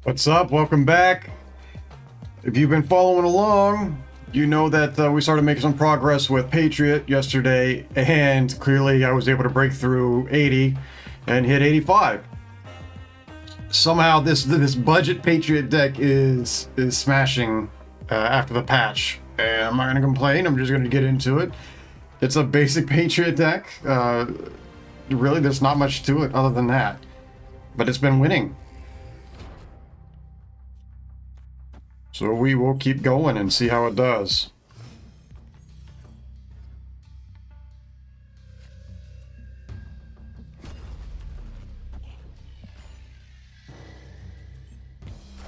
What's up? Welcome back. If you've been following along, you know that we started making some progress with Patriot yesterday, and clearly I was able to break through 80 and hit 85. Somehow this budget Patriot deck is smashing after the patch, and I'm not going to complain. I'm just going to get into it. It's a basic Patriot deck. Really, there's not much to it other than that, but it's been winning. So we will keep going and see how it does.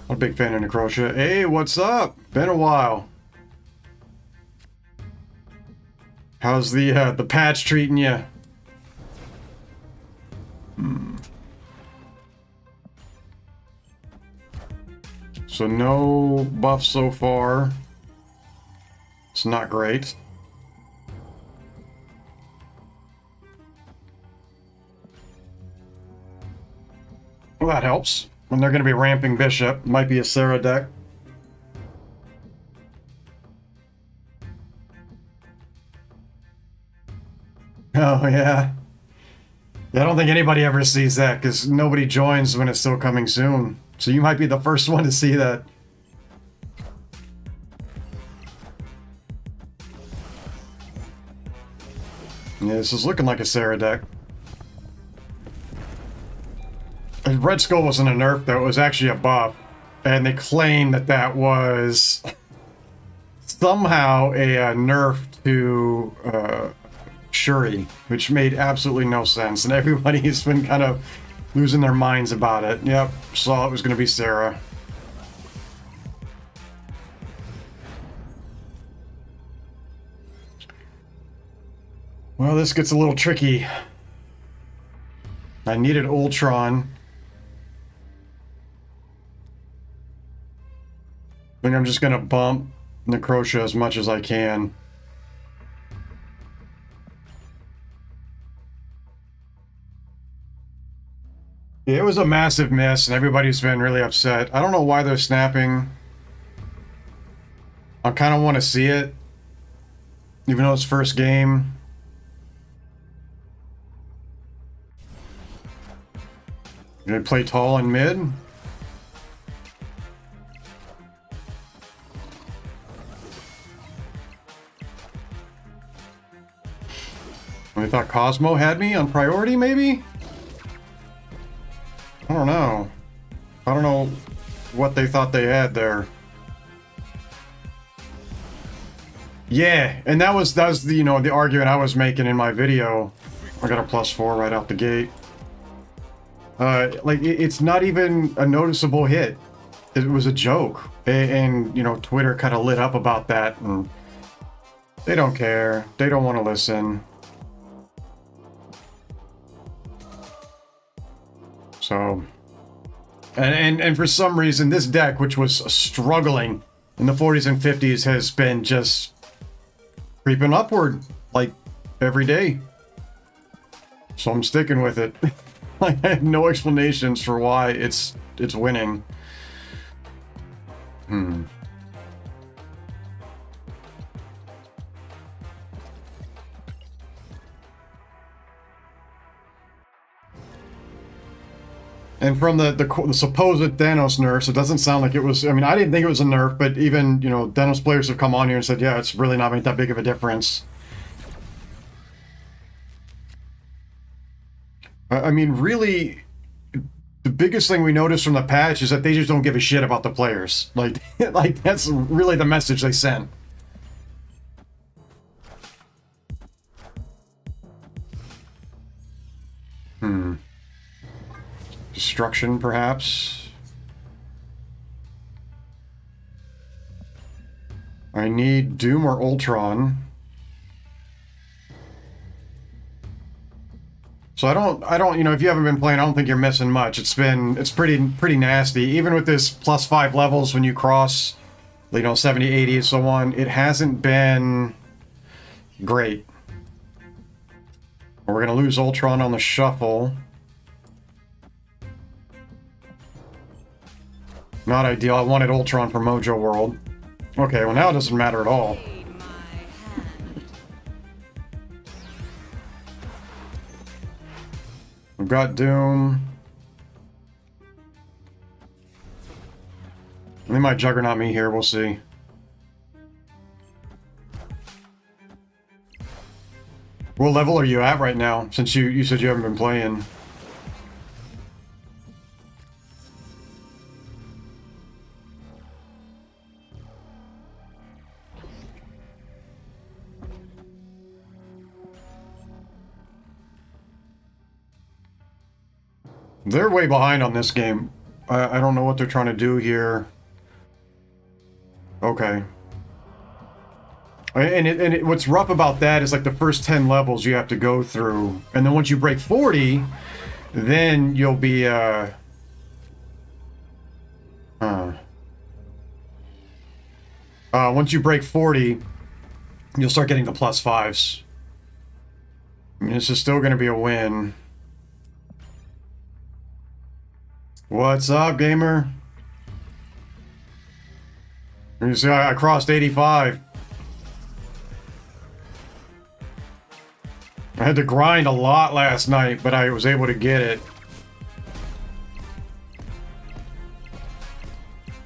I'm a big fan of Necrotia. Hey, what's up? Been a while. How's the patch treating you? So no buffs so far. It's not great. Well, that helps. When they're going to be ramping Bishop. Might be a Sarah deck. Oh, yeah. I don't think anybody ever sees that because nobody joins when it's still coming soon. So you might be the first one to see that. Yeah, this is looking like a Sarah deck. Red Skull wasn't a nerf, though. It was actually a buff. And they claim that that was somehow a nerf to Shuri, which made absolutely no sense. And everybody's been kind of losing their minds about it. Yep, saw it was going to be Sarah. Well, this gets a little tricky. I needed Ultron. I think I'm just going to bump Necrotia as much as I can. Yeah, it was a massive miss, and everybody's been really upset. I don't know why they're snapping. I kind of want to see it, even though it's first game. Gonna play tall and mid. I thought Cosmo had me on priority, maybe? I don't know. I don't know what they thought they had there. Yeah, and that was the, you know, the argument I was making in my video. I got a +4 right out the gate. Like it's not even a noticeable hit. It was a joke, and you know, Twitter kind of lit up about that, and they don't care. They don't want to listen. So, and for some reason, this deck, which was struggling in the 40s and 50s, has been just creeping upward like every day. So I'm sticking with it. I have no explanations for why it's winning. And from the supposed Thanos nerfs, it doesn't sound like it was. I mean, I didn't think it was a nerf, but even, you know, Thanos players have come on here and said, yeah, it's really not made that big of a difference. I mean, really, the biggest thing we noticed from the patch is that they just don't give a shit about the players. Like, like that's really the message they sent. Destruction, perhaps. I need Doom or Ultron. So I don't, you know, if you haven't been playing, I don't think you're missing much. It's pretty nasty. Even with this +5 levels when you cross, you know, 70, 80, and so on, it hasn't been great. We're gonna lose Ultron on the shuffle. Not ideal. I wanted Ultron for Mojo World. Okay, well now it doesn't matter at all. We've got Doom. They might Juggernaut me here, we'll see. What level are you at right now, since you said you haven't been playing? They're way behind on this game. I don't know what they're trying to do here. Okay. And what's rough about that is like the first 10 levels you have to go through. And then once you break 40, then you'll be, once you break 40, you'll start getting the +5s. I mean, this is still going to be a win. What's up, gamer? You see, I crossed 85. I had to grind a lot last night, but I was able to get it.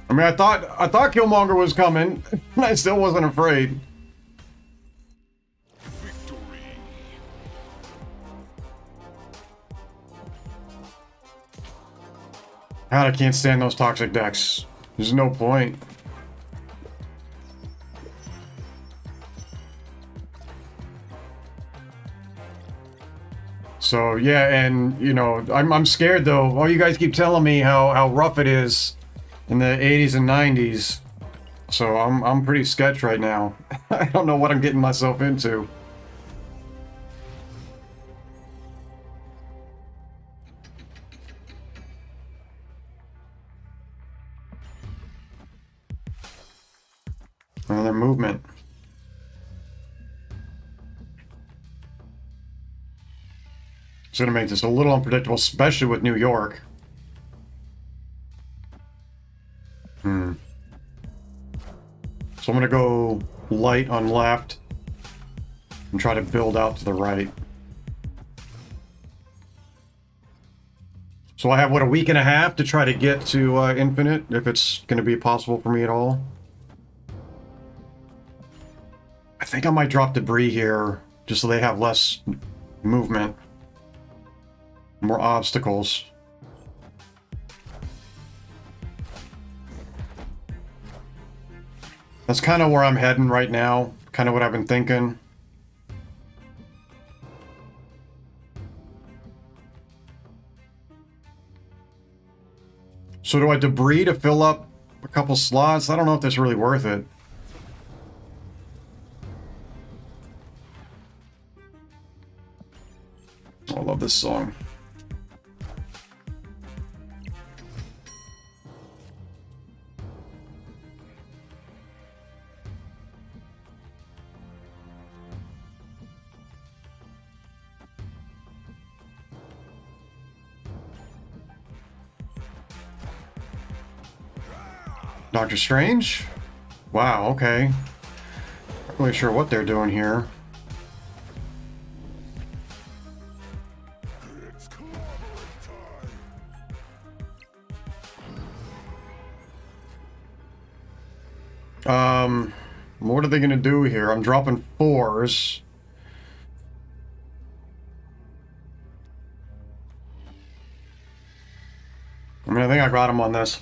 I mean, I thought Killmonger was coming, and I still wasn't afraid. God, I can't stand those toxic decks. There's no point. So yeah, and you know, I'm scared though. All you guys keep telling me how rough it is in the 80s and 90s. So I'm pretty sketched right now. I don't know what I'm getting myself into. Another movement. It's gonna make this a little unpredictable, especially with New York. So I'm gonna go light on left and try to build out to the right. So I have, what, a week and a half to try to get to infinite, if it's gonna be possible for me at all. I think I might drop debris here, just so they have less movement. More obstacles. That's kind of where I'm heading right now. Kind of what I've been thinking. So do I debris to fill up a couple slots? I don't know if that's really worth it. I love this song. Doctor Strange? Wow, okay. Not really sure what they're doing here. What are they gonna do here? I'm dropping 4s. I mean, I think I got him on this.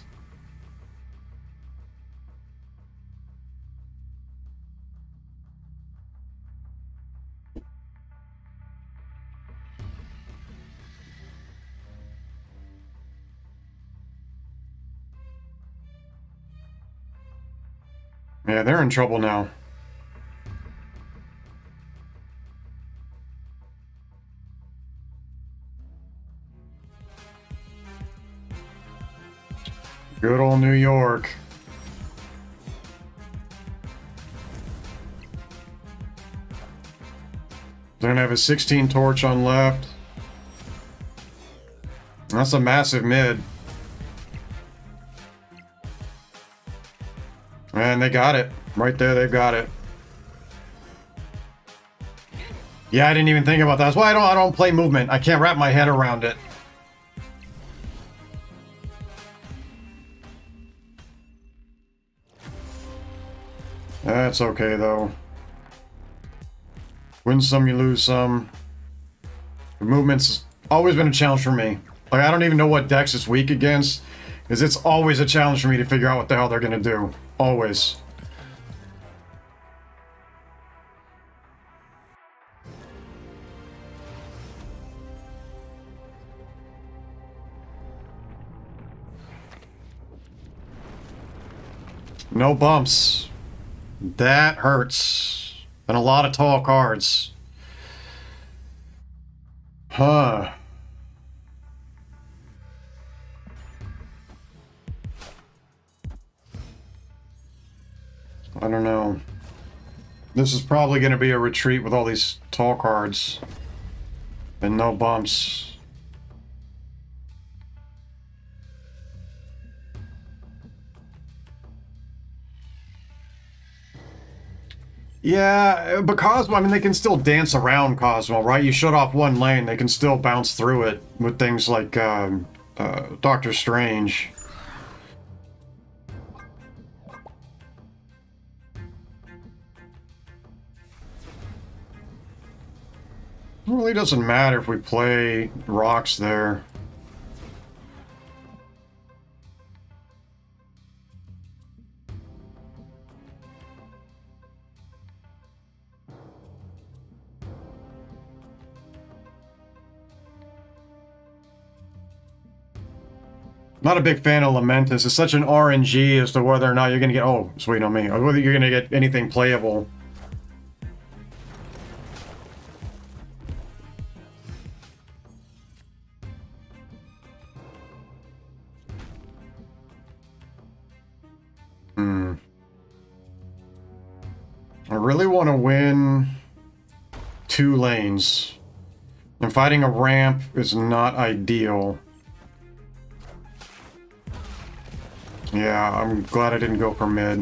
Yeah, they're in trouble now. Good old New York. They're gonna have a 16 torch on left. That's a massive mid. And they got it. Right there, they've got it. Yeah, I didn't even think about that. That's why I don't play movement. I can't wrap my head around it. That's okay, though. Win some, you lose some. The movement's always been a challenge for me. Like, I don't even know what decks it's weak against, because it's always a challenge for me to figure out what the hell they're gonna do. Always. No bumps. That hurts. And a lot of tall cards. Huh. I don't know. This is probably going to be a retreat with all these tall cards. And no bumps. Yeah, but Cosmo, I mean, they can still dance around Cosmo, right? You shut off one lane, they can still bounce through it with things like Doctor Strange. It really doesn't matter if we play rocks there. Not a big fan of Lamentus. It's such an RNG as to whether or not you're going to get... Oh, sweet on me. Or whether you're going to get anything playable. I really want to win 2 lanes. And fighting a ramp is not ideal. Yeah, I'm glad I didn't go for mid.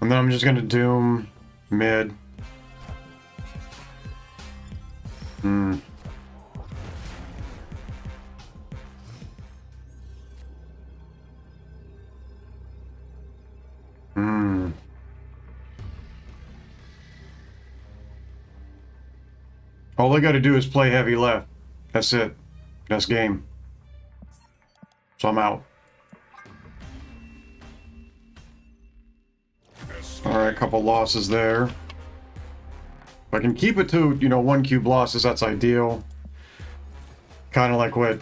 And then I'm just gonna doom mid. Hmm. All they gotta do is play heavy left. That's it. That's game. So I'm out. Alright, couple losses there. If I can keep it to, you know, 1 cube losses, that's ideal. Kind of like what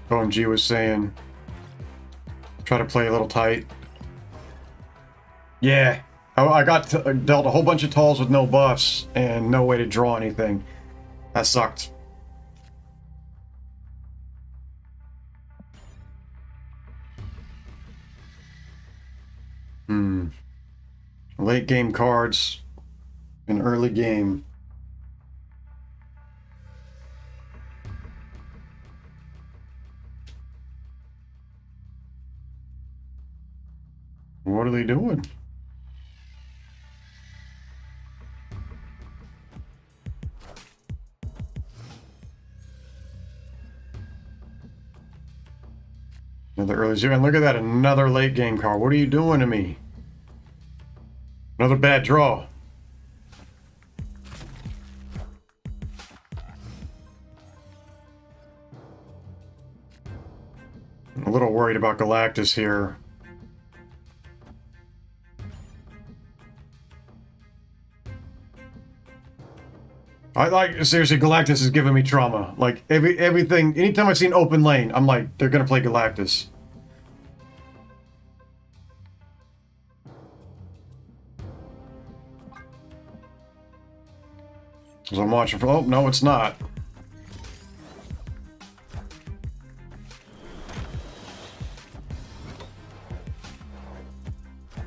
OMG was saying. Try to play a little tight. Yeah. I got dealt a whole bunch of talls with no buffs and no way to draw anything. That sucked. Late game cards in early game. What are they doing? Another early zero. And look at that, another late game card. What are you doing to me? Another bad draw. I'm a little worried about Galactus here. Seriously, Galactus is giving me trauma. Like everything, anytime I've seen open lane, I'm like, they're gonna play Galactus. So I'm watching for. Oh no, it's not.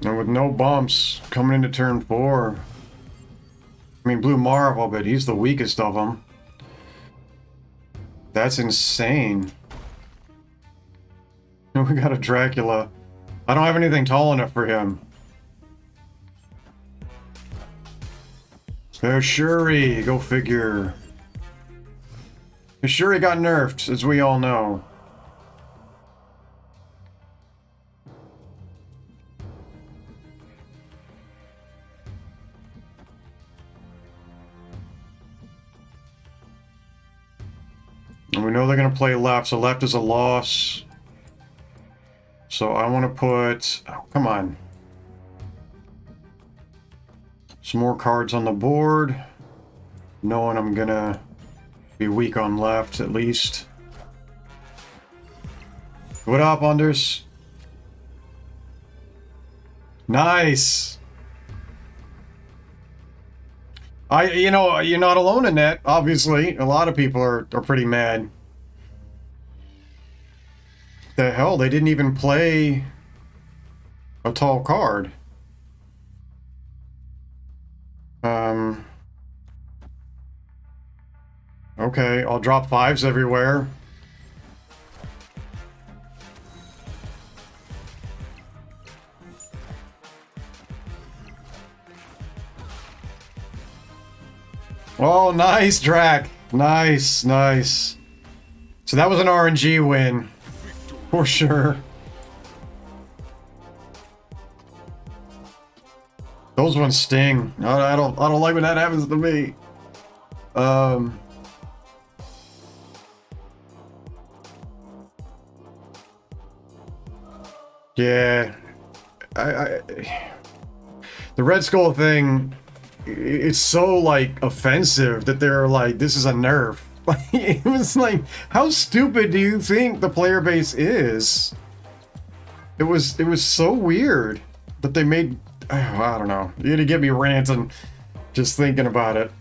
And with no bumps coming into turn 4. I mean, Blue Marvel, but he's the weakest of them. That's insane. We got a Dracula. I don't have anything tall enough for him. There's Shuri, go figure. Shuri got nerfed, as we all know. And we know they're going to play left, so left is a loss. So I want to put... Oh, come on. Some more cards on the board. Knowing I'm going to be weak on left, at least. What up, Unders? Nice! You know, you're not alone in that, obviously. A lot of people are pretty mad. The hell, they didn't even play a tall card. Okay, I'll drop 5s everywhere. Oh, nice, Drac. Nice, nice. So that was an RNG win. For sure. Those ones sting. I don't like when that happens to me. Yeah. The Red Skull thing, it's so, like, offensive that they're like, this is a nerf. It was like, how stupid do you think the player base is? It was so weird that they made... Oh, I don't know. You're gonna get me ranting just thinking about it.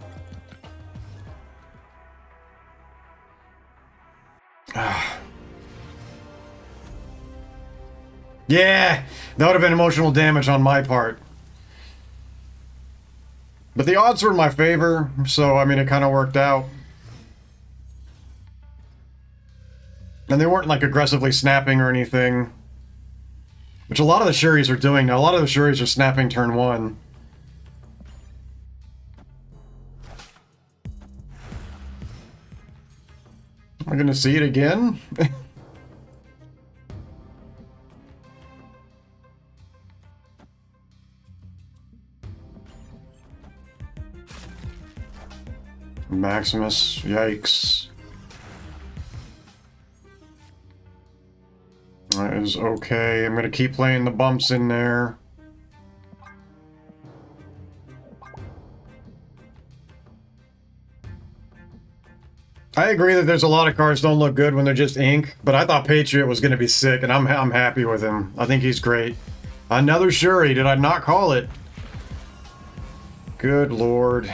Yeah, that would have been emotional damage on my part. But the odds were in my favor, so, I mean, it kind of worked out. And they weren't, like, aggressively snapping or anything. Which a lot of the Shuris are doing now. A lot of the Shuris are snapping turn 1. Am I gonna see it again? Maximus, yikes. That is okay. I'm gonna keep playing the bumps in there. I agree that there's a lot of cards don't look good when they're just ink, but I thought Patriot was gonna be sick, and I'm happy with him. I think he's great. Another Shuri, did I not call it? Good lord.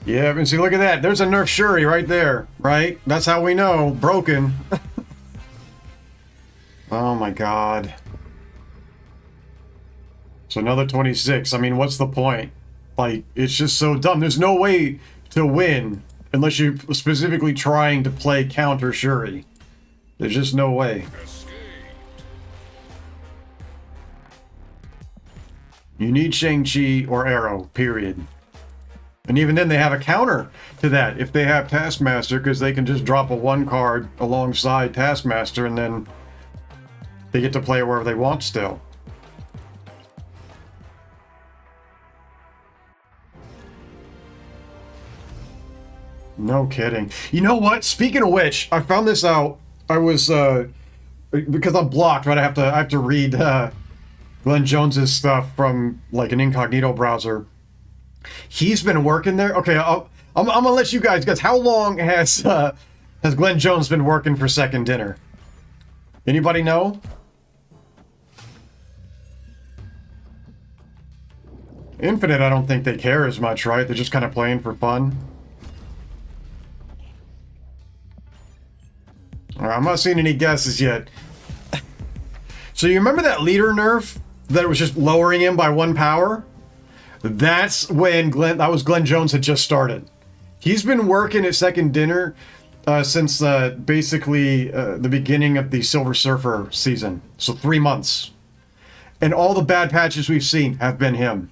Yeah, and see, look at that. There's a nerf Shuri right there, right? That's how we know. Broken. Oh my god. So another 26. I mean, what's the point? Like, it's just so dumb. There's no way to win unless you're specifically trying to play counter Shuri. There's just no way. You need Shang-Chi or Arrow, period. And even then, they have a counter to that if they have Taskmaster, because they can just drop a 1 card alongside Taskmaster, and then they get to play it wherever they want still. No kidding. You know what? Speaking of which, I found this out. I was, because I'm blocked, right? I have to read Glenn Jones's stuff from, like, an incognito browser. He's been working there. Okay, I'm gonna let you guys guess. How long has Glenn Jones been working for Second Dinner? Anybody know? Infinite, I don't think they care as much, right? They're just kind of playing for fun. I'm not seeing any guesses yet. So you remember that leader nerf that was just lowering him by 1 power? That's when that was Glenn Jones had just started. He's been working at Second Dinner since basically the beginning of the Silver Surfer season. So 3 months. And all the bad patches we've seen have been him.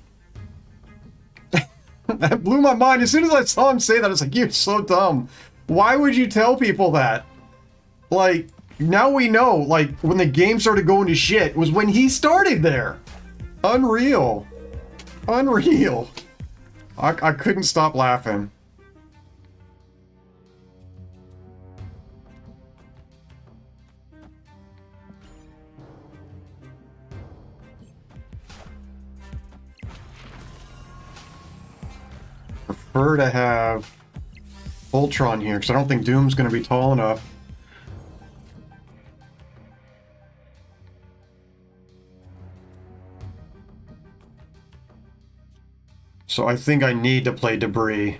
That blew my mind. As soon as I saw him say that, I was like, you're so dumb. Why would you tell people that? Like, now we know, like, when the game started going to shit was when he started there. Unreal. Unreal. I couldn't stop laughing. Prefer to have Ultron here, because I don't think Doom's going to be tall enough. So I think I need to play Debris.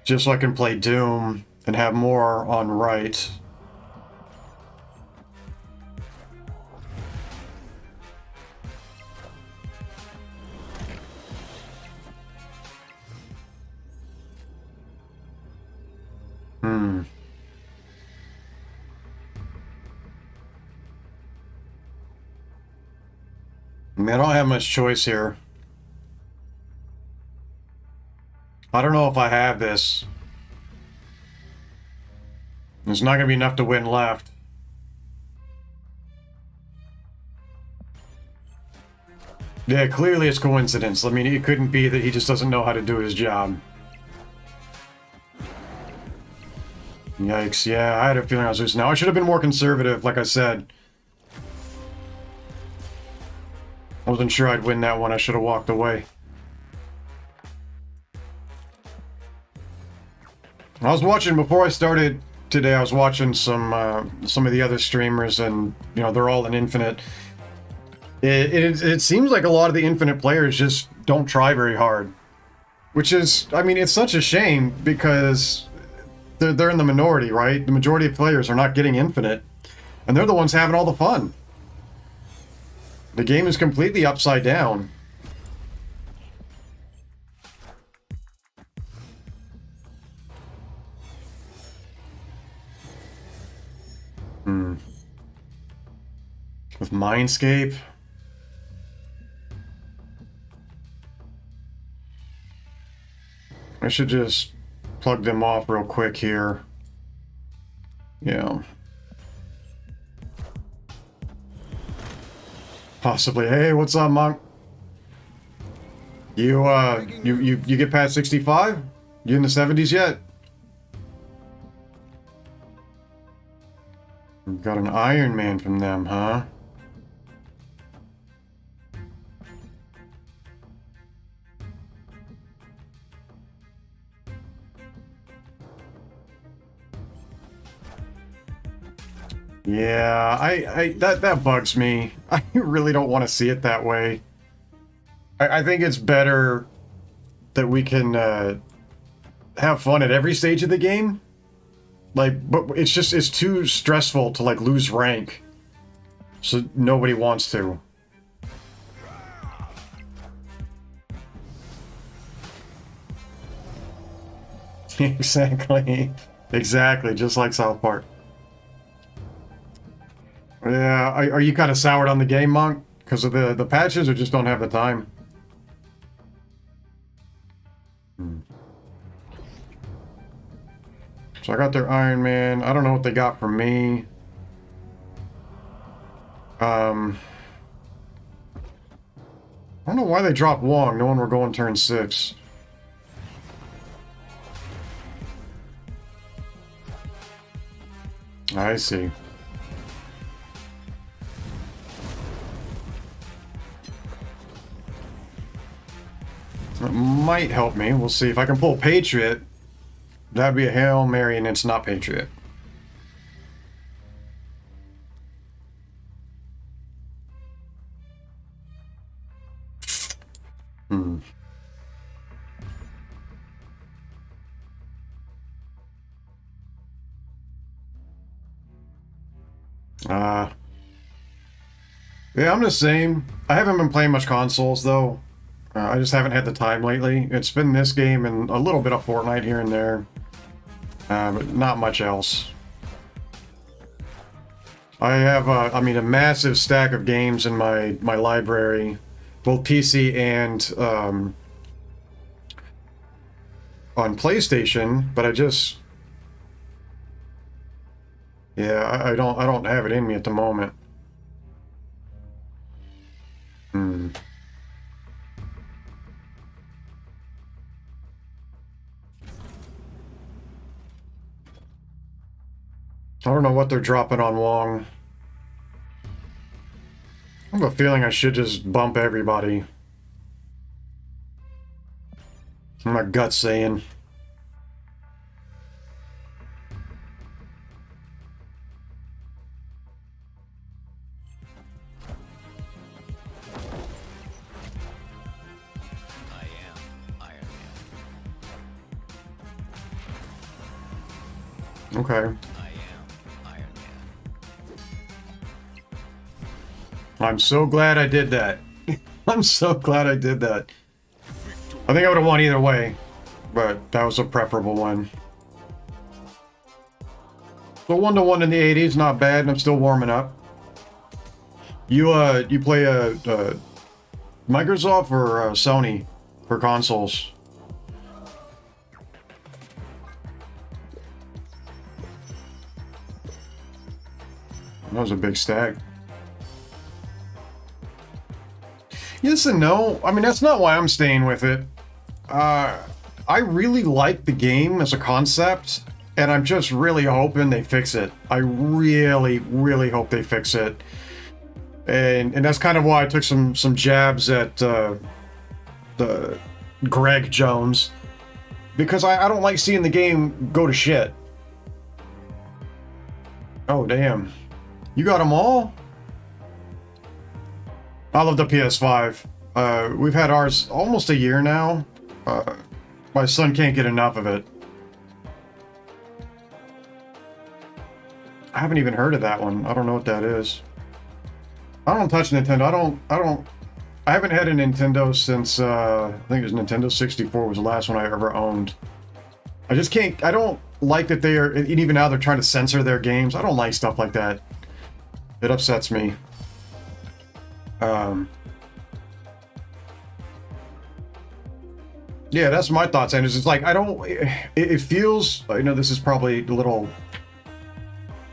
Just so I can play Doom and have more on right. I mean, I don't have much choice here. I don't know if I have this. There's not going to be enough to win left. Yeah, clearly it's coincidence. I mean, it couldn't be that he just doesn't know how to do his job. Yikes, yeah, I had a feeling I was losing. Now, I should have been more conservative, like I said. I wasn't sure I'd win that one. I should have walked away. I was watching, before I started today, I was watching some of the other streamers, and, you know, they're all in Infinite. It seems like a lot of the Infinite players just don't try very hard. Which is, I mean, it's such a shame, because they're in the minority, right? The majority of players are not getting Infinite, and they're the ones having all the fun. The game is completely upside down. With Mindscape. I should just plug them off real quick here. Yeah. Possibly. Hey, what's up, Monk? You get past 65? You in the 70s yet? Got an Iron Man from them, huh? Yeah, that bugs me. I really don't want to see it that way. I think it's better that we can have fun at every stage of the game. Like, but it's too stressful to, like, lose rank. So nobody wants to. Exactly. Exactly, just like South Park. Yeah, are you kind of soured on the game, Monk? Because of the patches, or just don't have the time? So I got their Iron Man. I don't know what they got from me. I don't know why they dropped Wong, knowing we're going turn 6. I see. That might help me. We'll see. If I can pull Patriot, that'd be a Hail Mary, and it's not Patriot. Uh, yeah, I'm the same. I haven't been playing much consoles, though. I just haven't had the time lately. It's been this game and a little bit of Fortnite here and there. But not much else. I have, I mean, a massive stack of games in my library, both PC and on PlayStation. But I just, yeah, I don't have it in me at the moment. I don't know what they're dropping on Wong. I have a feeling I should just bump everybody. My gut's saying. I am Iron Man. Okay. I'm so glad I did that. I'm so glad I did that. I think I would have won either way, but that was a preferable one. So 1-1 in the 80s, not bad, and I'm still warming up. You play Microsoft or Sony for consoles? That was a big stack. Yes and no. I mean, that's not why I'm staying with it. I really like the game as a concept, and I'm just really hoping they fix it. I really, really hope they fix it. And that's kind of why I took some jabs at the Greg Jones, because I don't like seeing the game go to shit. Oh, damn. You got them all? I love the PS5. We've had ours almost a year now. My son can't get enough of it. I haven't even heard of that one. I don't know what that is. I don't touch Nintendo. I haven't had a Nintendo since, I think it was Nintendo 64 was the last one I ever owned. I just can't, I don't like that they are, and even now they're trying to censor their games. I don't like stuff like that. It upsets me. Yeah, that's my thoughts, and it's like, I don't, it feels, I know this is probably a little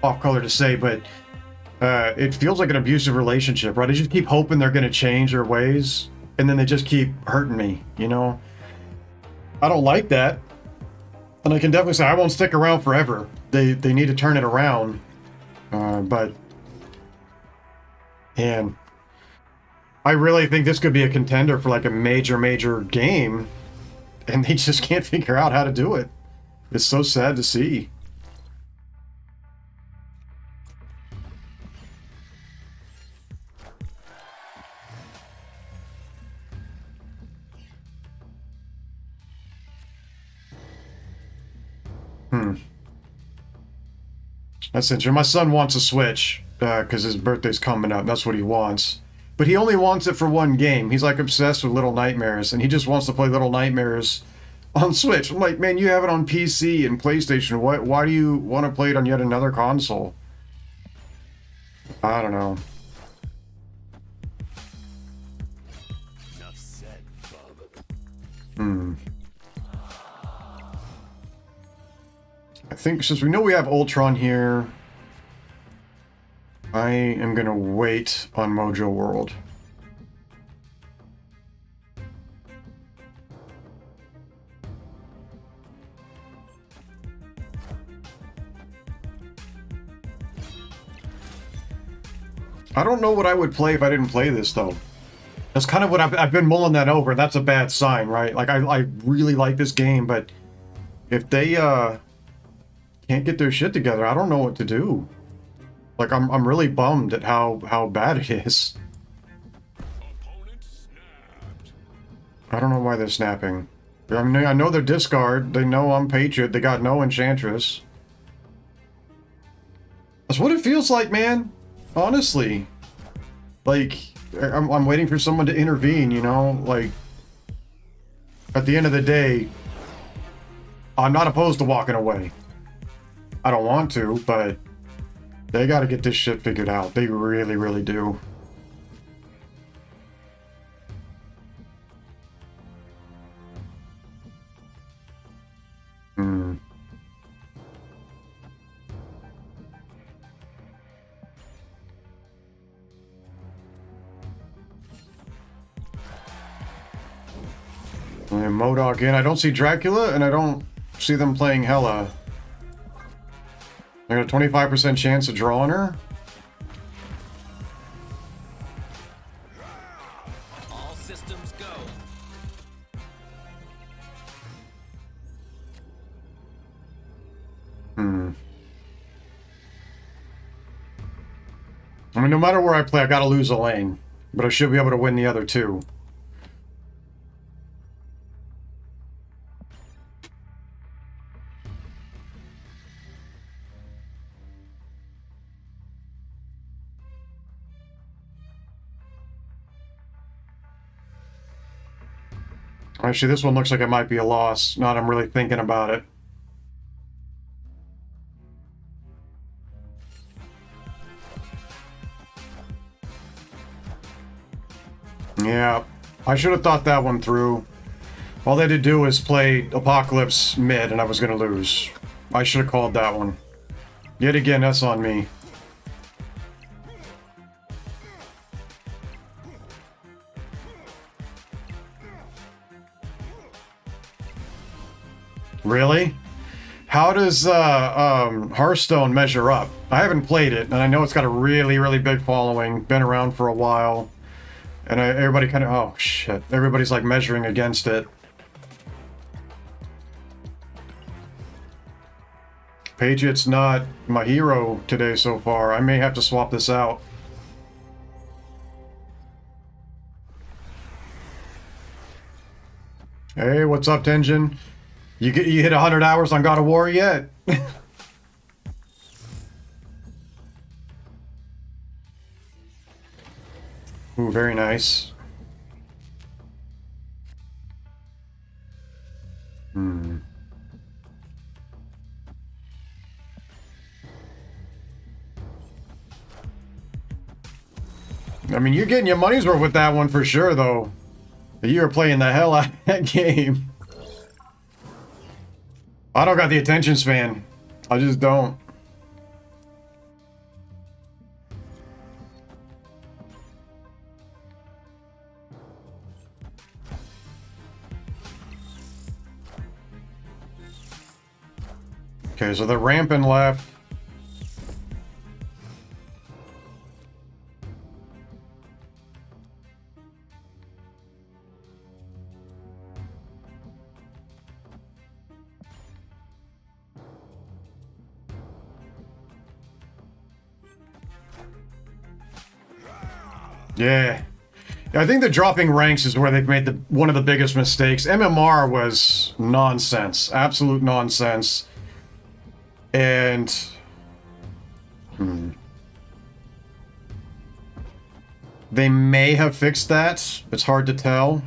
off color to say, but it feels like an abusive relationship, right? I just keep hoping they're going to change their ways, and then they just keep hurting me, you know? I don't like that, and I can definitely say I won't stick around forever. They need to turn it around, but, and I really think this could be a contender for like a major game, and they just can't figure out how to do it. It's so sad to see. That's interesting. My son wants a Switch because his birthday's coming up. That's what he wants. But he only wants it for one game. He's like obsessed with Little Nightmares, and he just wants to play Little Nightmares on Switch. I'm like, man, you have it on PC and PlayStation. Why do you want to play it on yet another console? I don't know. Enough said, bub. I think since we know we have Ultron here, I am going to wait on Mojo World. I don't know what I would play if I didn't play this, though. That's kind of what I've been mulling that over. That's a bad sign, right? Like, I really like this game, but if they can't get their shit together, I don't know what to do. Like, I'm really bummed at how bad it is. I don't know why they're snapping. I mean, I know they're discard. They know I'm Patriot. They got no Enchantress. That's what it feels like, man. honestly. Like, I'm waiting for someone to intervene, you know? Like, at the end of the day, I'm not opposed to walking away. I don't want to, but they gotta get this shit figured out. They really, really do. Hmm. And MODOK in. I don't see Dracula, and I don't see them playing Hela. I got a 25% chance of drawing her. All systems go. I mean, no matter where I play, I gotta lose a lane. But I should be able to win the other two. Actually, this one looks like it might be a loss. Now that I'm really thinking about it. Yeah, I should have thought that one through. All they had to do was play Apocalypse mid, and I was going to lose. I should have called that one. Yet again, that's on me. Really? How does Hearthstone measure up? I haven't played it, and I know it's got a really, really big following. Been around for a while. And everybody kind of... Oh, shit. Everybody's, like, measuring against it. Patriot's not my hero today so far. I may have to swap this out. Hey, what's up, Tenjin? You hit 100 hours on God of War yet? Ooh, very nice. Hmm. I mean, you're getting your money's worth with that one for sure, though. You were playing the hell out of that game. I don't got the attention span. I just don't. Okay, so they're ramping left. Yeah. I think the dropping ranks is where they've made one of the biggest mistakes. MMR was nonsense. Absolute nonsense. And... They may have fixed that. It's hard to tell.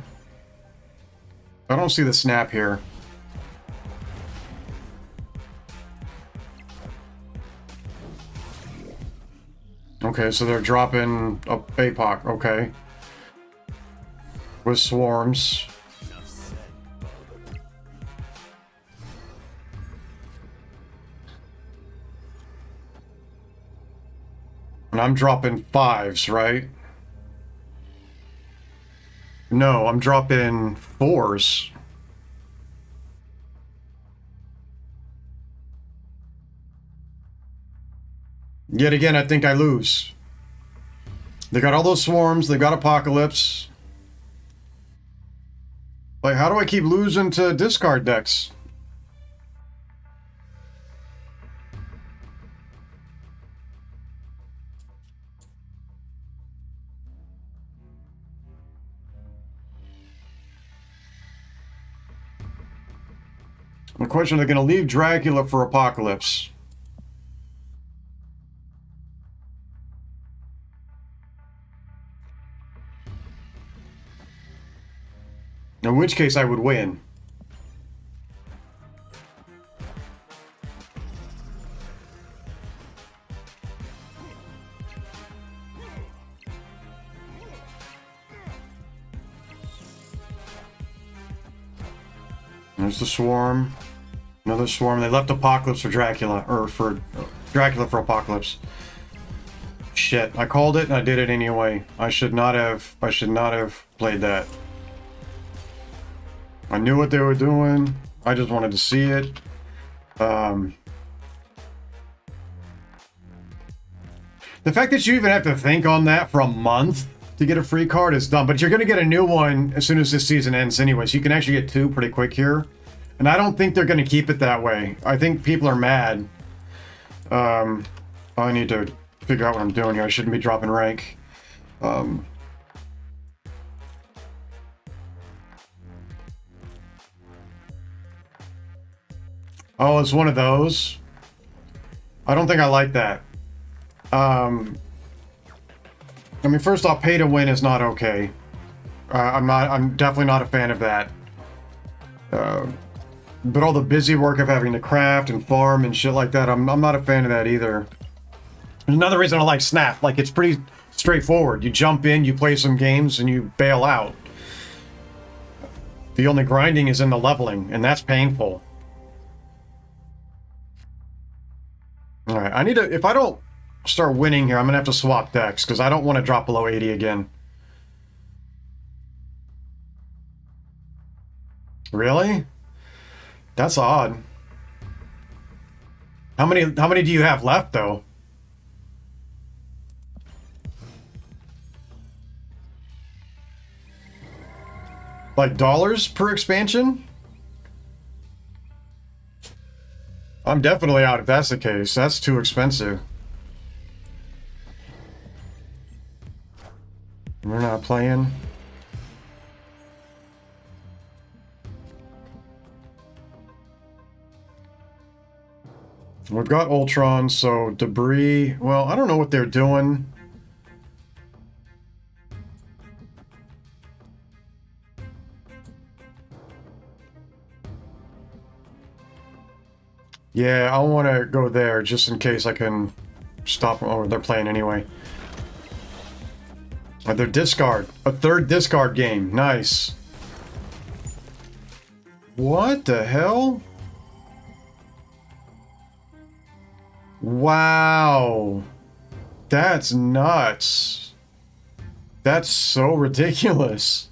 I don't see the snap here. Okay, so they're dropping a APOC, okay. With swarms. Enough said, bub. And I'm dropping 5s, right? No, I'm dropping 4s. Yet again, I think I lose. They got all those swarms, they got Apocalypse. Like, how do I keep losing to discard decks? The question, are they going to leave Dracula for Apocalypse? In which case I would win. There's the swarm. Another swarm. They left Apocalypse for Dracula. Or for Dracula for Apocalypse. Shit. I called it and I did it anyway. I should not have played that. I knew what they were doing. I just wanted to see it. The fact that you even have to think on that for a month to get a free card is dumb. But you're going to get a new one as soon as this season ends anyway. So you can actually get 2 pretty quick here. And I don't think they're going to keep it that way. I think people are mad. I need to figure out what I'm doing here. I shouldn't be dropping rank. Oh, it's one of those. I don't think I like that. I mean, first off, pay to win is not okay. I'm definitely not a fan of that. But all the busy work of having to craft and farm and shit like that, I'm not a fan of that either. There's another reason I like Snap. Like, it's pretty straightforward. You jump in, you play some games, and you bail out. The only grinding is in the leveling, and that's painful. Alright, I need to... If I don't start winning here, I'm gonna have to swap decks, because I don't want to drop below 80 again. Really? That's odd. How many do you have left, though? Like dollars per expansion? I'm definitely out if that's the case. That's too expensive. We're not playing. We've got Ultron, so debris... Well, I don't know what they're doing. Yeah, I want to go there just in case I can stop them. Oh, they're playing anyway. They're discard. A third discard game. Nice. What the hell? Wow. That's nuts. That's so ridiculous.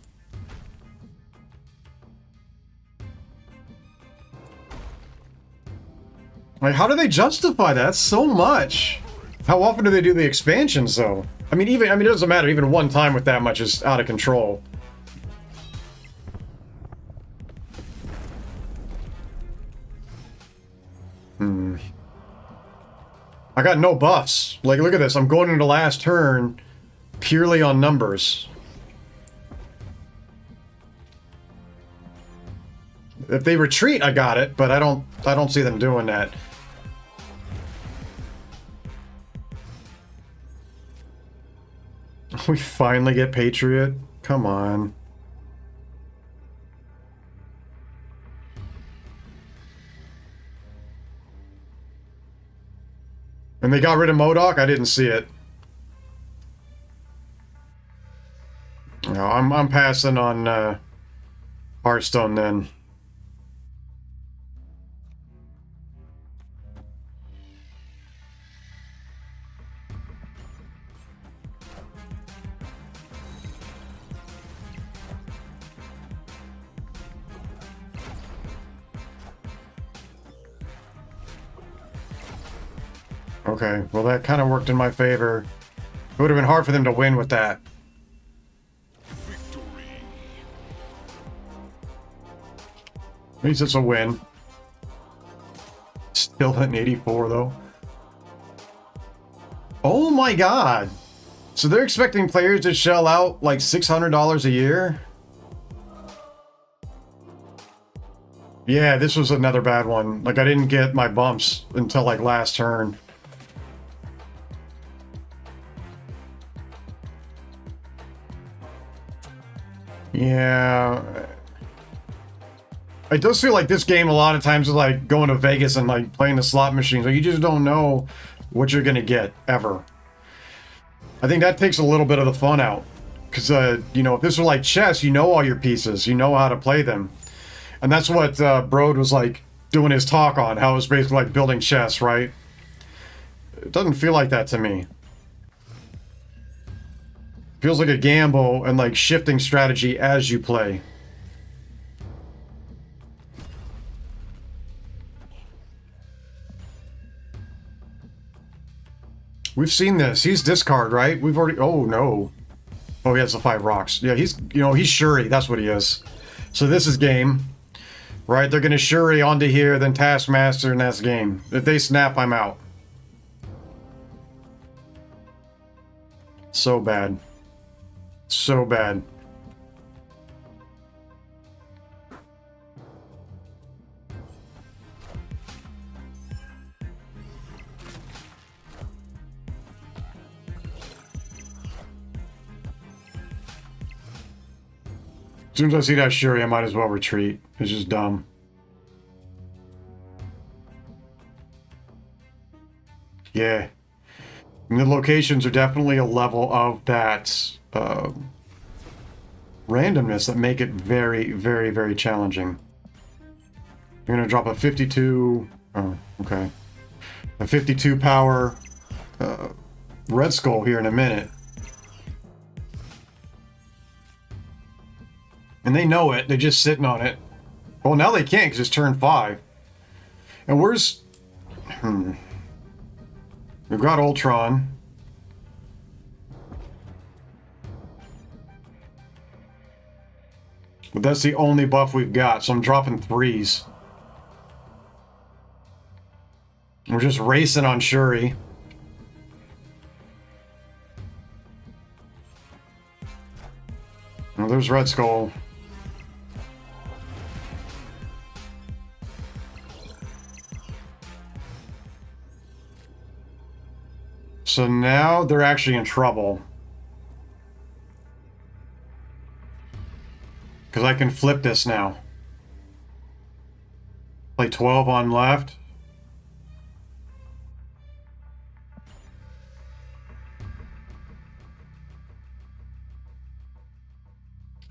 Like, how do they justify that? That's so much. How often do they do the expansions, though? I mean, it doesn't matter. Even one time with that much is out of control. I got no buffs. Like, look at this. I'm going into last turn purely on numbers. If they retreat, I got it, but I don't see them doing that. We finally get Patriot? Come on. And they got rid of MODOK? I didn't see it. No, I'm passing on Hearthstone then. Okay, well that kind of worked in my favor. It would have been hard for them to win with that. At least it's a win. Still at an 84 though. Oh my god! So they're expecting players to shell out like $600 a year? Yeah, this was another bad one. Like, I didn't get my bumps until like last turn. Yeah, It does feel like this game a lot of times is like going to Vegas and like playing the slot machines. Like you just don't know what you're gonna get ever. I think that takes a little bit of the fun out. Because, you know, if this were like chess, you know all your pieces. You know how to play them. And that's what Brode was like doing his talk on. How it was basically like building chess, right? It doesn't feel like that to me. Feels like a gamble and like shifting strategy as you play. We've seen this. He's discard, right? We've already... Oh, no. Oh, he has the 5 rocks. Yeah, he's... You know, he's Shuri. That's what he is. So this is game. Right? They're going to Shuri onto here, then Taskmaster, and that's game. If they snap, I'm out. So bad. So bad. As soon as I see that Shuri, I might as well retreat. It's just dumb. Yeah. And the locations are definitely a level of that randomness that make it very, very, very challenging. You're going to drop a 52... Oh, okay. A 52 power Red Skull here in a minute. And they know it. They're just sitting on it. Well, now they can't because it's turn 5. And where's... We've got Ultron. But that's the only buff we've got, so I'm dropping 3s. We're just racing on Shuri. Oh, there's Red Skull. So now they're actually in trouble. Because I can flip this now. Play 12 on left.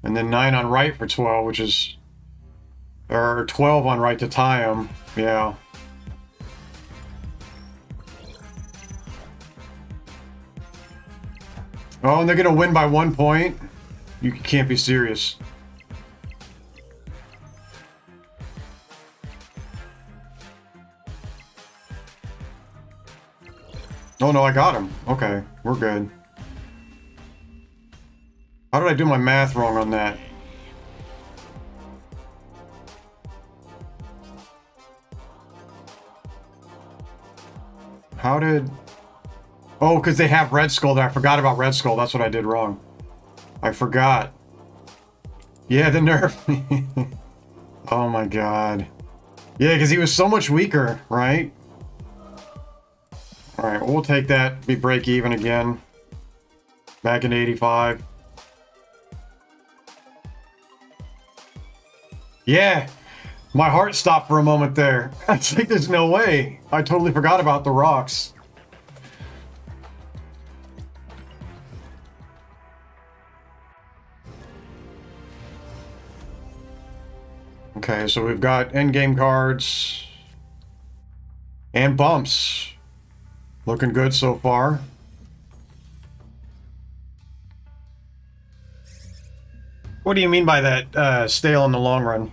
And then 9 on right for 12, which is... Or 12 on right to tie him. Yeah. Oh, and they're going to win by 1 point? You can't be serious. Oh no, I got him. Okay, we're good. How did I do my math wrong on that? How did... Oh, because they have Red Skull there. I forgot about Red Skull. That's what I did wrong. I forgot. Yeah, the nerf. Oh my god. Yeah, because he was so much weaker, right? Alright, we'll take that. Be break even again. Back in 85. Yeah! My heart stopped for a moment there. I think there's no way. I totally forgot about the rocks. Okay, so we've got endgame cards. And bumps. Looking good so far. What do you mean by that, stale in the long run?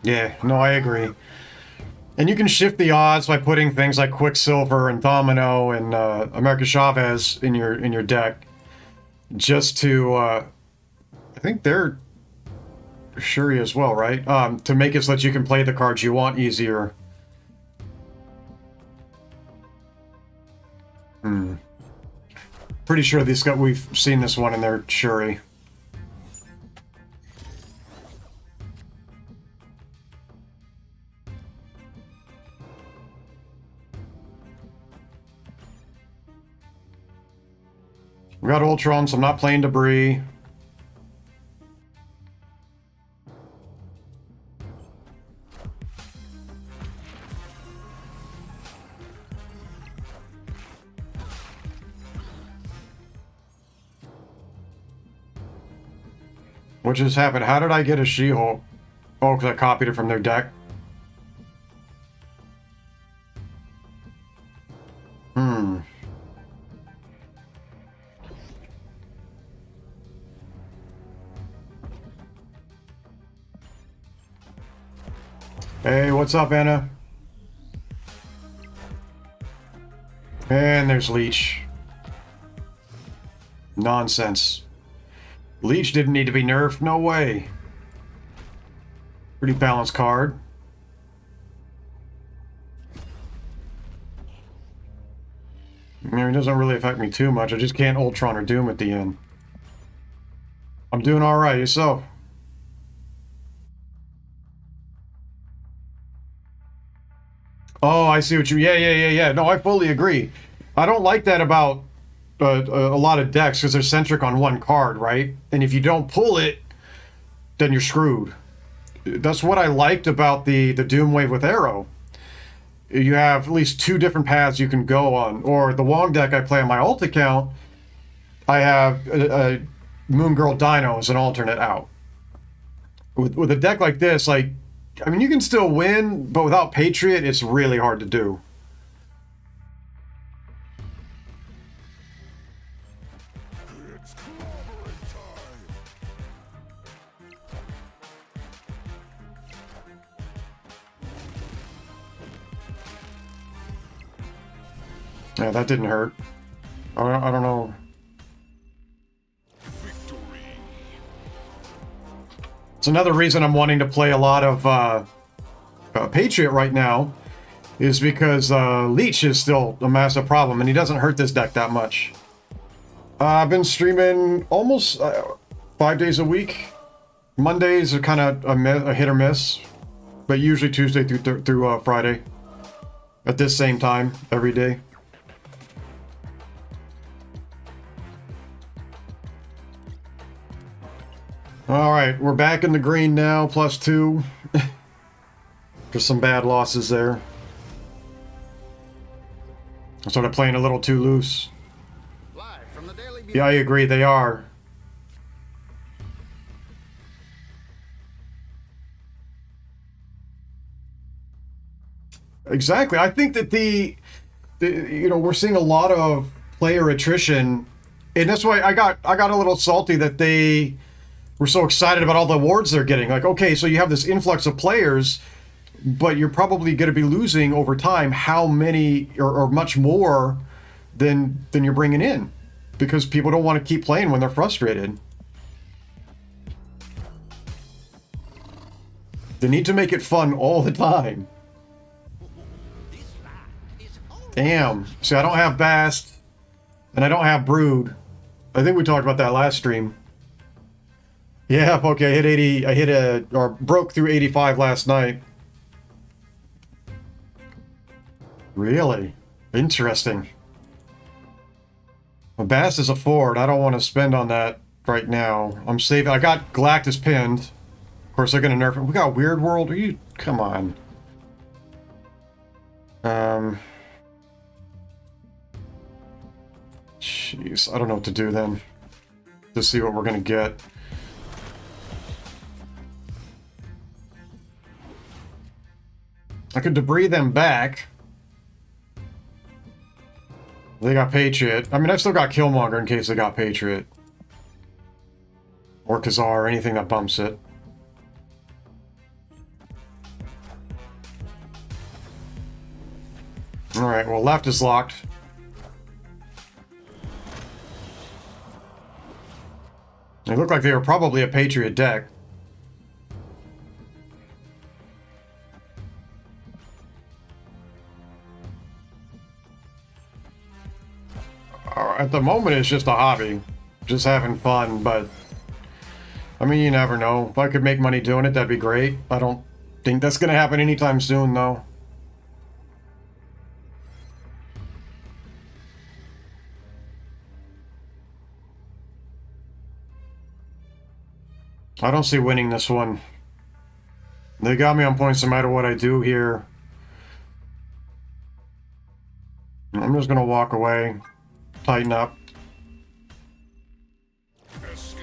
Yeah, no, I agree. And you can shift the odds by putting things like Quicksilver and Domino and America Chavez in your deck. Just to, I think they're Shuri as well, right? To make it so that you can play the cards you want easier. Pretty sure we've seen this one in their Shuri. We got Ultron, so I'm not playing Debris. What just happened? How did I get a She-Hulk? Oh, because I copied it from their deck. Hey, what's up, Anna? And there's Leech. Nonsense. Leech didn't need to be nerfed, no way. Pretty balanced card. I mean, it doesn't really affect me too much. I just can't Ultron or Doom at the end. I'm doing alright, yourself? Oh, I see what you... Yeah. No, I fully agree. I don't like that about a lot of decks because they're centric on one card, right? And if you don't pull it, then you're screwed. That's what I liked about the Doom Wave with Arrow. You have at least two different paths you can go on. Or the Wong deck I play on my alt account, I have a Moon Girl Dino as an alternate out. With a deck like this, like, I mean, you can still win, but without Patriot, it's really hard to do. Yeah, that didn't hurt. I don't know. It's another reason I'm wanting to play a lot of Patriot right now, is because Leech is still a massive problem, and he doesn't hurt this deck that much. I've been streaming almost 5 days a week. Mondays are kind of a hit or miss, but usually Tuesday through Friday at this same time every day. Alright, we're back in the green now, +2. Just some bad losses there. I started playing a little too loose. Yeah, I agree, they are. Exactly. I think that you know, we're seeing a lot of player attrition, and that's why I got a little salty that they were so excited about all the awards they're getting. Like, okay, so you have this influx of players, but you're probably going to be losing over time how many or much more than you're bringing in, because people don't want to keep playing when they're frustrated. They need to make it fun all the time. Damn. See, I don't have Bast, and I don't have Brood. I think we talked about that last stream. Yeah, okay, I hit 80, or broke through 85 last night. Really? Interesting. Well, Bast is a forward. I don't want to spend on that right now. I'm saving. I got Galactus pinned. Of course, they're going to nerf it. We got Weird World? Are you... Come on. Jeez, I don't know what to do then. To see what we're going to get. I could debris them back. They got Patriot. I mean, I've still got Killmonger in case they got Patriot. Or Khazar, or anything that bumps it. Alright, well, left is locked. It looked like they were probably a Patriot deck. At the moment, it's just a hobby. Just having fun, but... I mean, you never know. If I could make money doing it, that'd be great. I don't think that's gonna happen anytime soon, though. I don't see winning this one. They got me on points no matter what I do here. I'm just gonna walk away. Tighten up.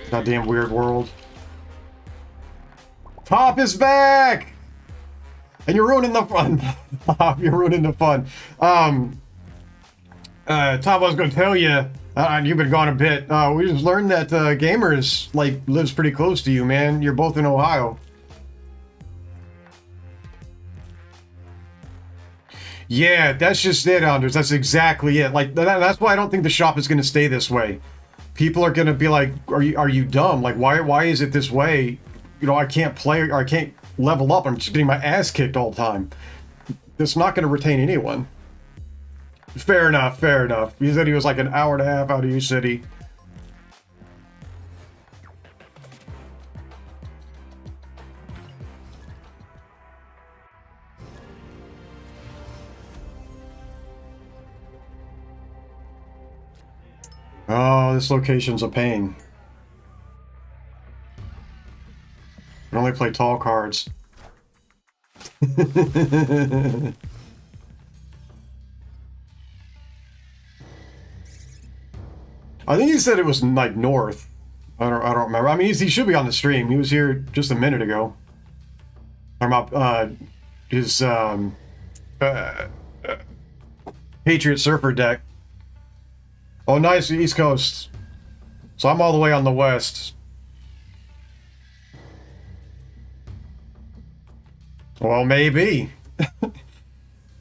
Goddamn weird world. Top is back! And you're ruining the fun. Top, you're ruining the fun. Top, I was gonna tell you, you've been gone a bit. We just learned that Gamers, like, lives pretty close to you, man. You're both in Ohio. Yeah, that's just it, Anders. That's exactly it. Like, that's why I don't think the shop is gonna stay this way. People are gonna be like, are you dumb? Like, why is it this way? You know, I can't play, or I can't level up. I'm just getting my ass kicked all the time. It's not gonna retain anyone. Fair enough, fair enough. He said he was like an hour and a half out of your city. Oh, this location's a pain. I only play tall cards. I think he said it was like north. I don't remember. I mean, he should be on the stream. He was here just a minute ago. Talking about his Patriot Surfer deck. Oh, nice, East Coast. So I'm all the way on the west. Well, maybe.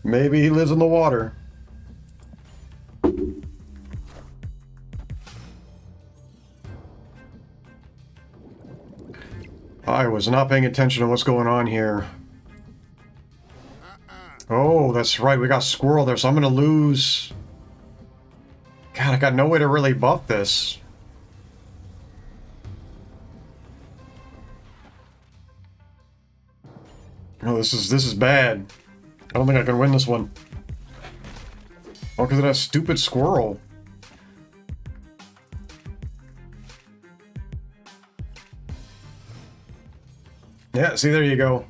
Maybe he lives in the water. I was not paying attention to what's going on here. Oh, that's right. We got Squirrel there, so I'm going to lose... God, I got no way to really buff this. Oh, this is bad. I don't think I can win this one. Oh, because of that stupid Squirrel. Yeah, see, there you go.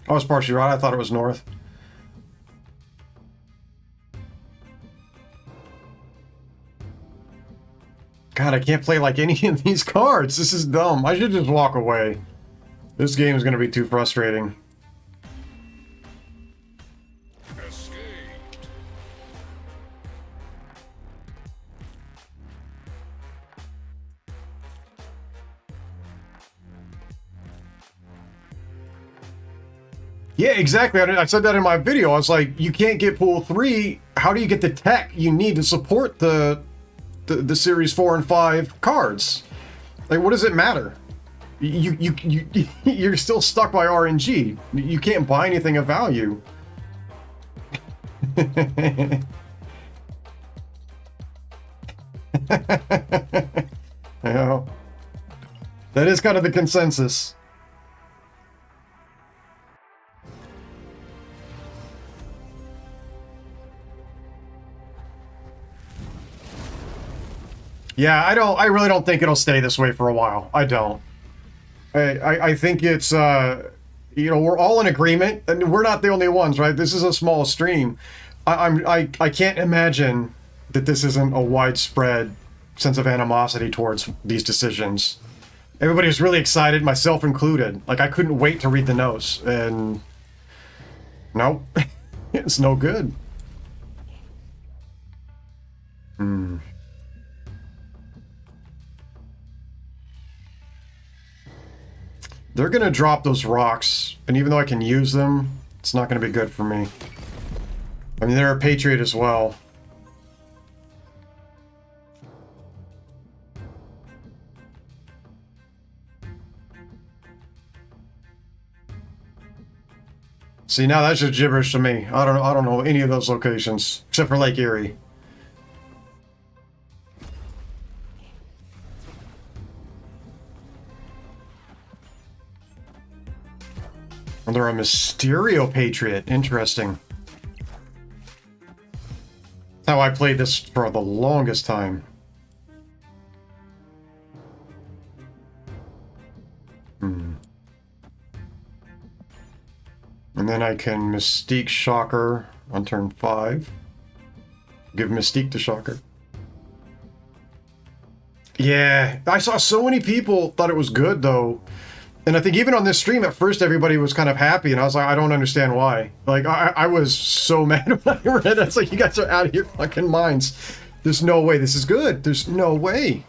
I was partially right. I thought it was north. God, I can't play like any of these cards. This is dumb. I should just walk away. This game is going to be too frustrating. Yeah, exactly. I said that in my video. I was like, you can't get pool 3. How do you get the tech you need to support the series 4 and 5 cards? Like, what does it matter? You're still stuck by RNG. You can't buy anything of value. You know, that is kind of the consensus. Yeah, I really don't think it'll stay this way for a while. I don't. I think it's, you know, we're all in agreement, and we're not the only ones, right? This is a small stream. I can't imagine that this isn't a widespread sense of animosity towards these decisions. Everybody's really excited, myself included. Like, I couldn't wait to read the notes, and nope, it's no good. They're gonna drop those rocks, and even though I can use them, it's not gonna be good for me. I mean, they're a Patriot as well. See, now that's just gibberish to me. I don't know any of those locations except for Lake Erie. And they're a Mysterio Patriot. Interesting. That's how I played this for the longest time. And then I can Mystique Shocker on turn 5. Give Mystique to Shocker. Yeah, I saw so many people thought it was good, though. And I think even on this stream, at first, everybody was kind of happy, and I was like, I don't understand why. Like, I was so mad when I read it. It's like, you guys are out of your fucking minds. There's no way this is good. There's no way.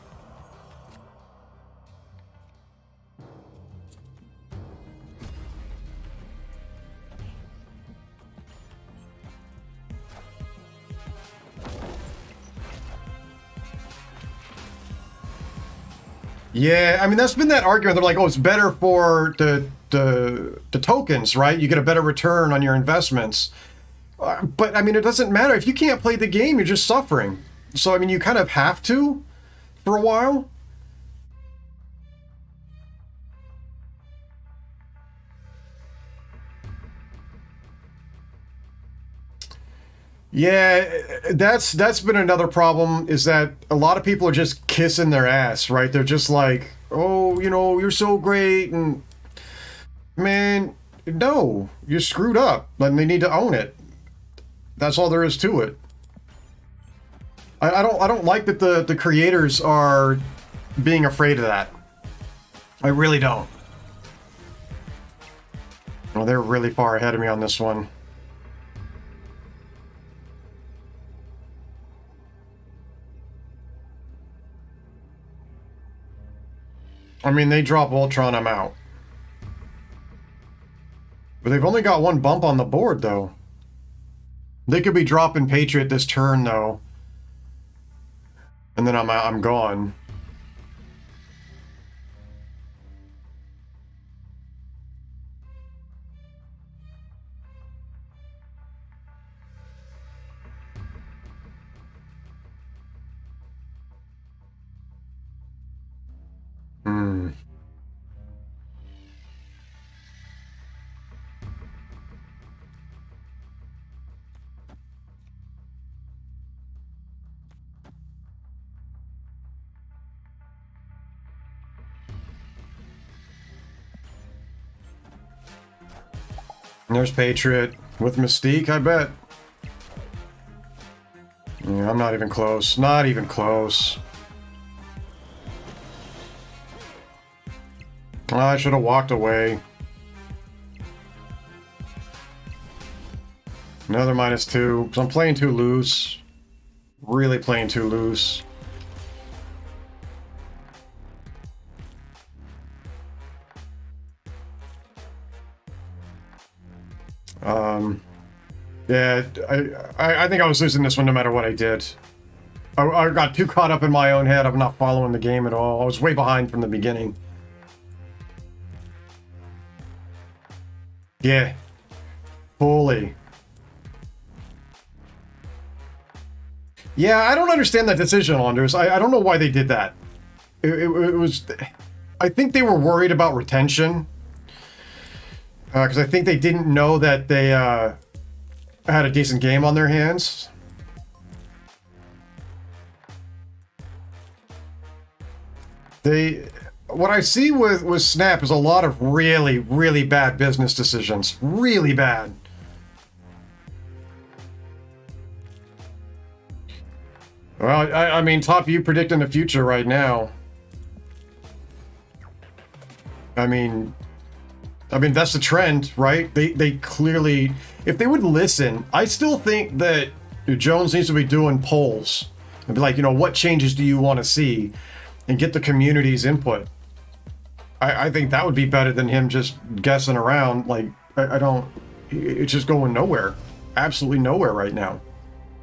Yeah, I mean, that's been that argument. They're like, oh, it's better for the tokens, right? You get a better return on your investments. But, I mean, it doesn't matter. If you can't play the game, you're just suffering. So, I mean, you kind of have to for a while. Yeah, that's been another problem, is that a lot of people are just kissing their ass, right? They're just like, oh, you know, you're so great, and man, no, you're screwed up, and they need to own it. That's all there is to it. I don't like that the creators are being afraid of that. I really don't. Well, they're really far ahead of me on this one. I mean, they drop Ultron, I'm out. But they've only got one bump on the board, though. They could be dropping Patriot this turn, though. And then I'm gone. Hmm. And there's Patriot with Mystique, I bet. Yeah, I'm not even close. Not even close. I should have walked away. Another -2. So I'm playing too loose. Really playing too loose. Yeah, I think I was losing this one no matter what I did. I got too caught up in my own head. I'm not following the game at all. I was way behind from the beginning. Yeah. Fully. Yeah, I don't understand that decision, Anders. I don't know why they did that. It was... I think they were worried about retention. Because I think they didn't know that they had a decent game on their hands. What I see with Snap is a lot of really, really bad business decisions. Really bad. Well, I mean, Top, you predicting the future right now. I mean, that's the trend, right? They clearly, if they would listen, I still think that Jones needs to be doing polls and be like, you know, what changes do you want to see, and get the community's input. I think that would be better than him just guessing around. Like, I don't, it's just going nowhere. Absolutely nowhere right now.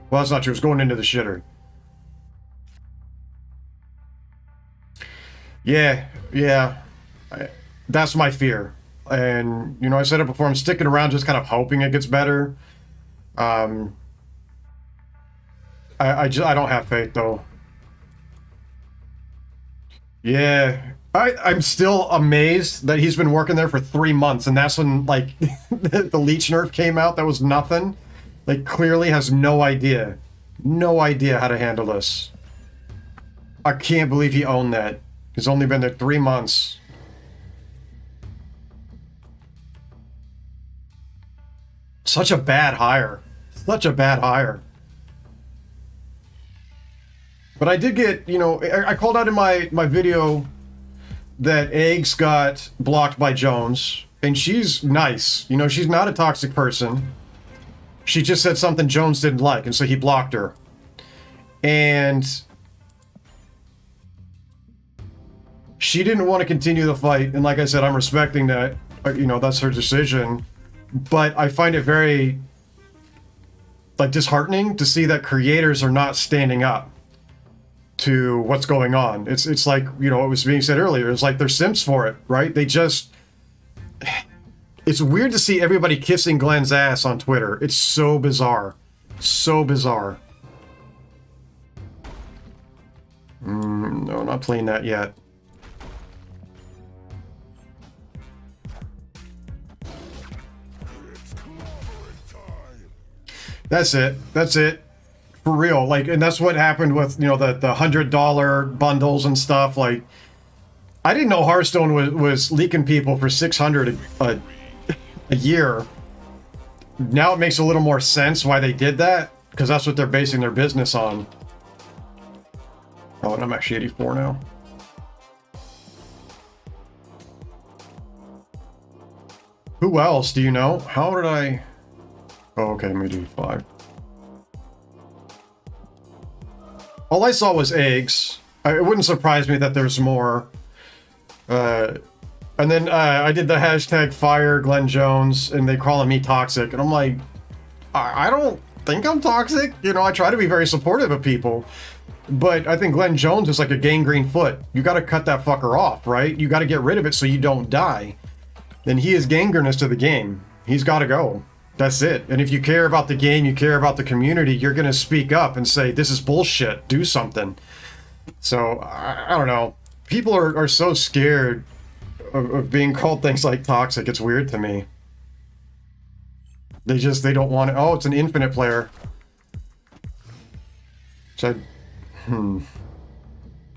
Well, that's not true. It's going into the shitter. Yeah. That's my fear. And, you know, I said it before, I'm sticking around just kind of hoping it gets better. I don't have faith, though. Yeah. I'm still amazed that he's been working there for 3 months, and that's when, like, the leech nerf came out. That was nothing. Like, clearly has no idea. No idea how to handle this. I can't believe he owned that. He's only been there 3 months. Such a bad hire. Such a bad hire. But I did get, you know, I called out in my video that Eggs got blocked by Jones, and she's nice. You know, she's not a toxic person. She just said something Jones didn't like, and so he blocked her. And she didn't want to continue the fight, and like I said, I'm respecting that. You know, that's her decision. But I find it very, like, disheartening to see that creators are not standing up to what's going on. It's like, you know, it was being said earlier, it's like they're simps for it, right? They just... It's weird to see everybody kissing Glenn's ass on Twitter. It's so bizarre. So bizarre. No, not playing that yet. That's it. That's it. For real. Like, and that's what happened with, you know, the $100 bundles and stuff. Like, I didn't know Hearthstone was leaking people for $600 a year. Now it makes a little more sense why they did that, because that's what they're basing their business on. Oh, and I'm actually 84 now. Who else do you know? How did I... Oh, okay, let me do 5. All I saw was Eggs. It wouldn't surprise me that there's more. And then I did the hashtag fire Glenn Jones, and they calling me toxic. And I'm like, I don't think I'm toxic. You know, I try to be very supportive of people. But I think Glenn Jones is like a gangrene foot. You got to cut that fucker off, right? You got to get rid of it so you don't die. Then he is gangrenous to the game. He's got to go. That's it. And if you care about the game, you care about the community, you're going to speak up and say, this is bullshit. Do something. So, I don't know. People are so scared of being called things like toxic. It's weird to me. They don't want it. Oh, it's an infinite player. So,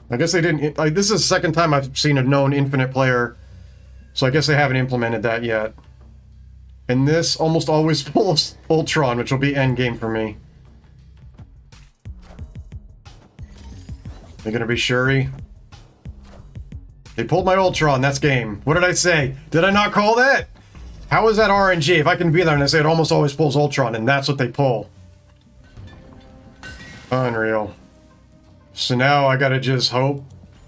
I guess they didn't... Like, this is the second time I've seen a known infinite player. So I guess they haven't implemented that yet. And this almost always pulls Ultron, which will be endgame for me. They're gonna be Shuri. They pulled my Ultron, that's game. What did I say? Did I not call that? How is that RNG? If I can be there and I say it almost always pulls Ultron, and that's what they pull. Unreal. So now I gotta just hope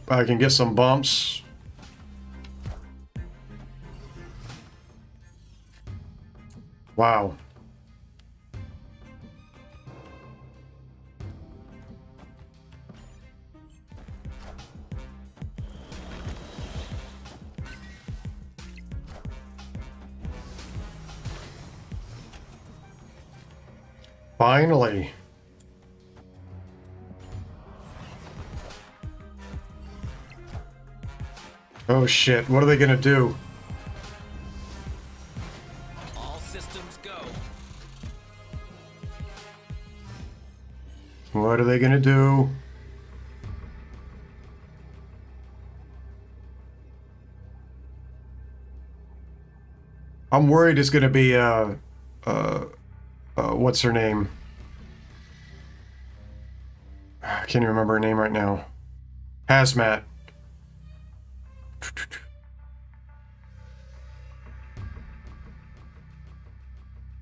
I can get some bumps. Wow. Finally. Oh shit, what are they gonna do? All systems go. What are they gonna do? I'm worried it's gonna be what's her name? I can't even remember her name right now. Hazmat.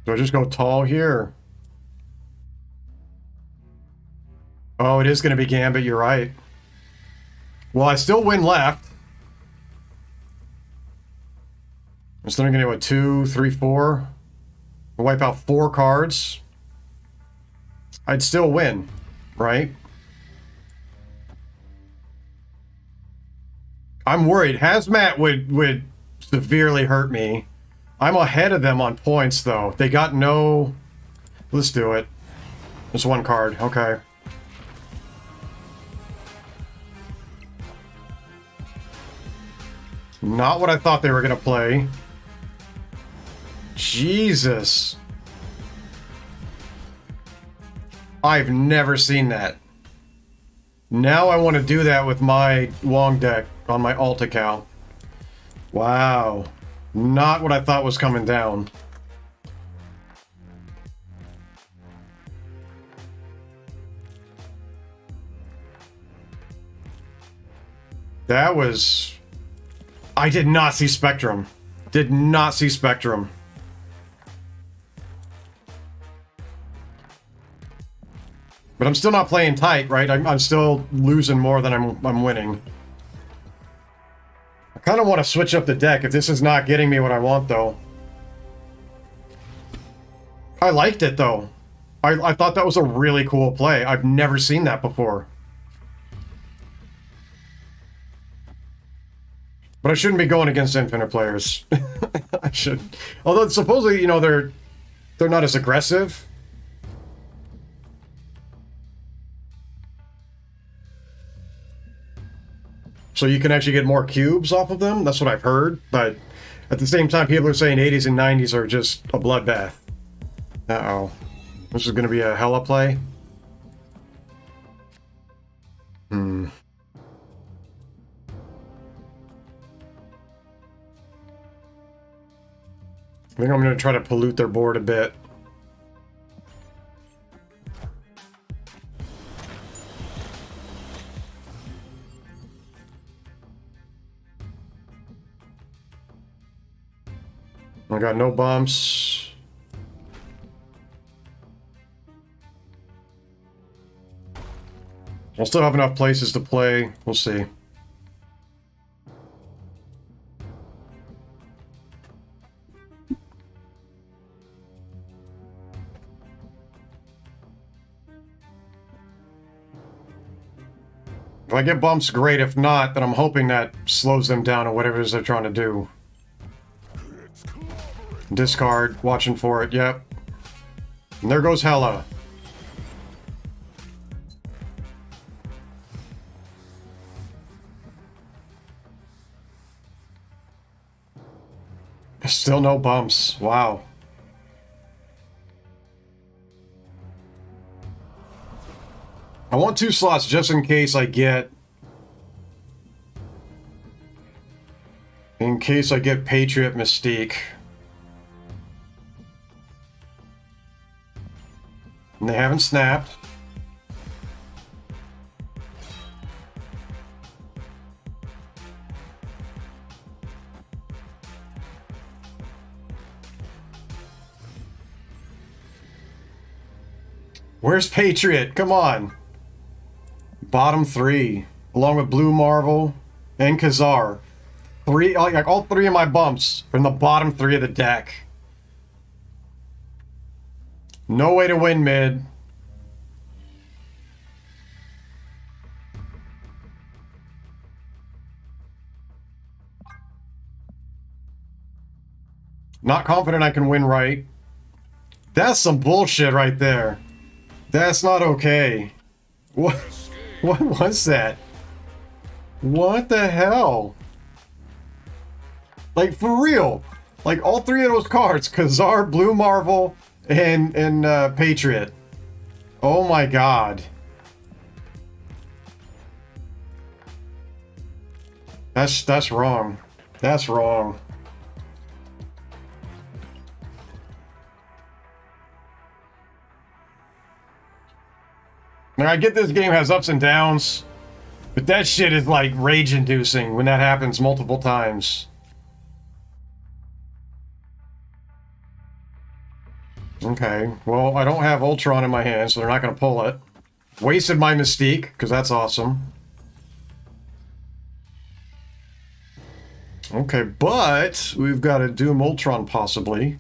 Do I just go tall here? Oh, it is going to be Gambit, you're right. Well, I still win left. I'm still going to go with 2, 3, 4. I'll wipe out 4 cards. I'd still win, right? I'm worried. Hazmat would severely hurt me. I'm ahead of them on points, though. They got no... Let's do it. There's 1 card. Okay. Not what I thought they were going to play. Jesus. I've never seen that. Now I want to do that with my long deck on my alt account. Wow. Not what I thought was coming down. That was... I did not see Spectrum. Did not see Spectrum. But I'm still not playing tight, right? I'm still losing more than I'm winning. I kind of want to switch up the deck if this is not getting me what I want, though. I liked it, though. I thought that was a really cool play. I've never seen that before. But I shouldn't be going against infinite players. I should. Although supposedly, you know, they're not as aggressive. So you can actually get more cubes off of them. That's what I've heard. But at the same time, people are saying 80s and 90s are just a bloodbath. Uh-oh. This is going to be a hella play. Hmm. I think I'm going to try to pollute their board a bit. I got no bumps. I'll still have enough places to play. We'll see. If I get bumps, great. If not, then I'm hoping that slows them down or whatever it is they're trying to do. Discard, watching for it, yep. And there goes Hella. Still no bumps, wow. I want 2 slots just in case I get... In case I get Patriot Mystique. And they haven't snapped. Where's Patriot? Come on. Bottom 3. Along with Blue Marvel and Khazar. Like all 3 of my bumps are in the bottom 3 of the deck. No way to win mid. Not confident I can win right. That's some bullshit right there. That's not okay. What was that? What the hell? Like, for real. Like, all 3 of those cards, Khazar, Blue Marvel, and Patriot. Oh my god. That's wrong. That's wrong. Now, I get this game has ups and downs, but that shit is like rage-inducing when that happens multiple times. Okay, well, I don't have Ultron in my hand, so they're not going to pull it. Wasted my Mystique, because that's awesome. Okay, but we've got a Doom Ultron, possibly.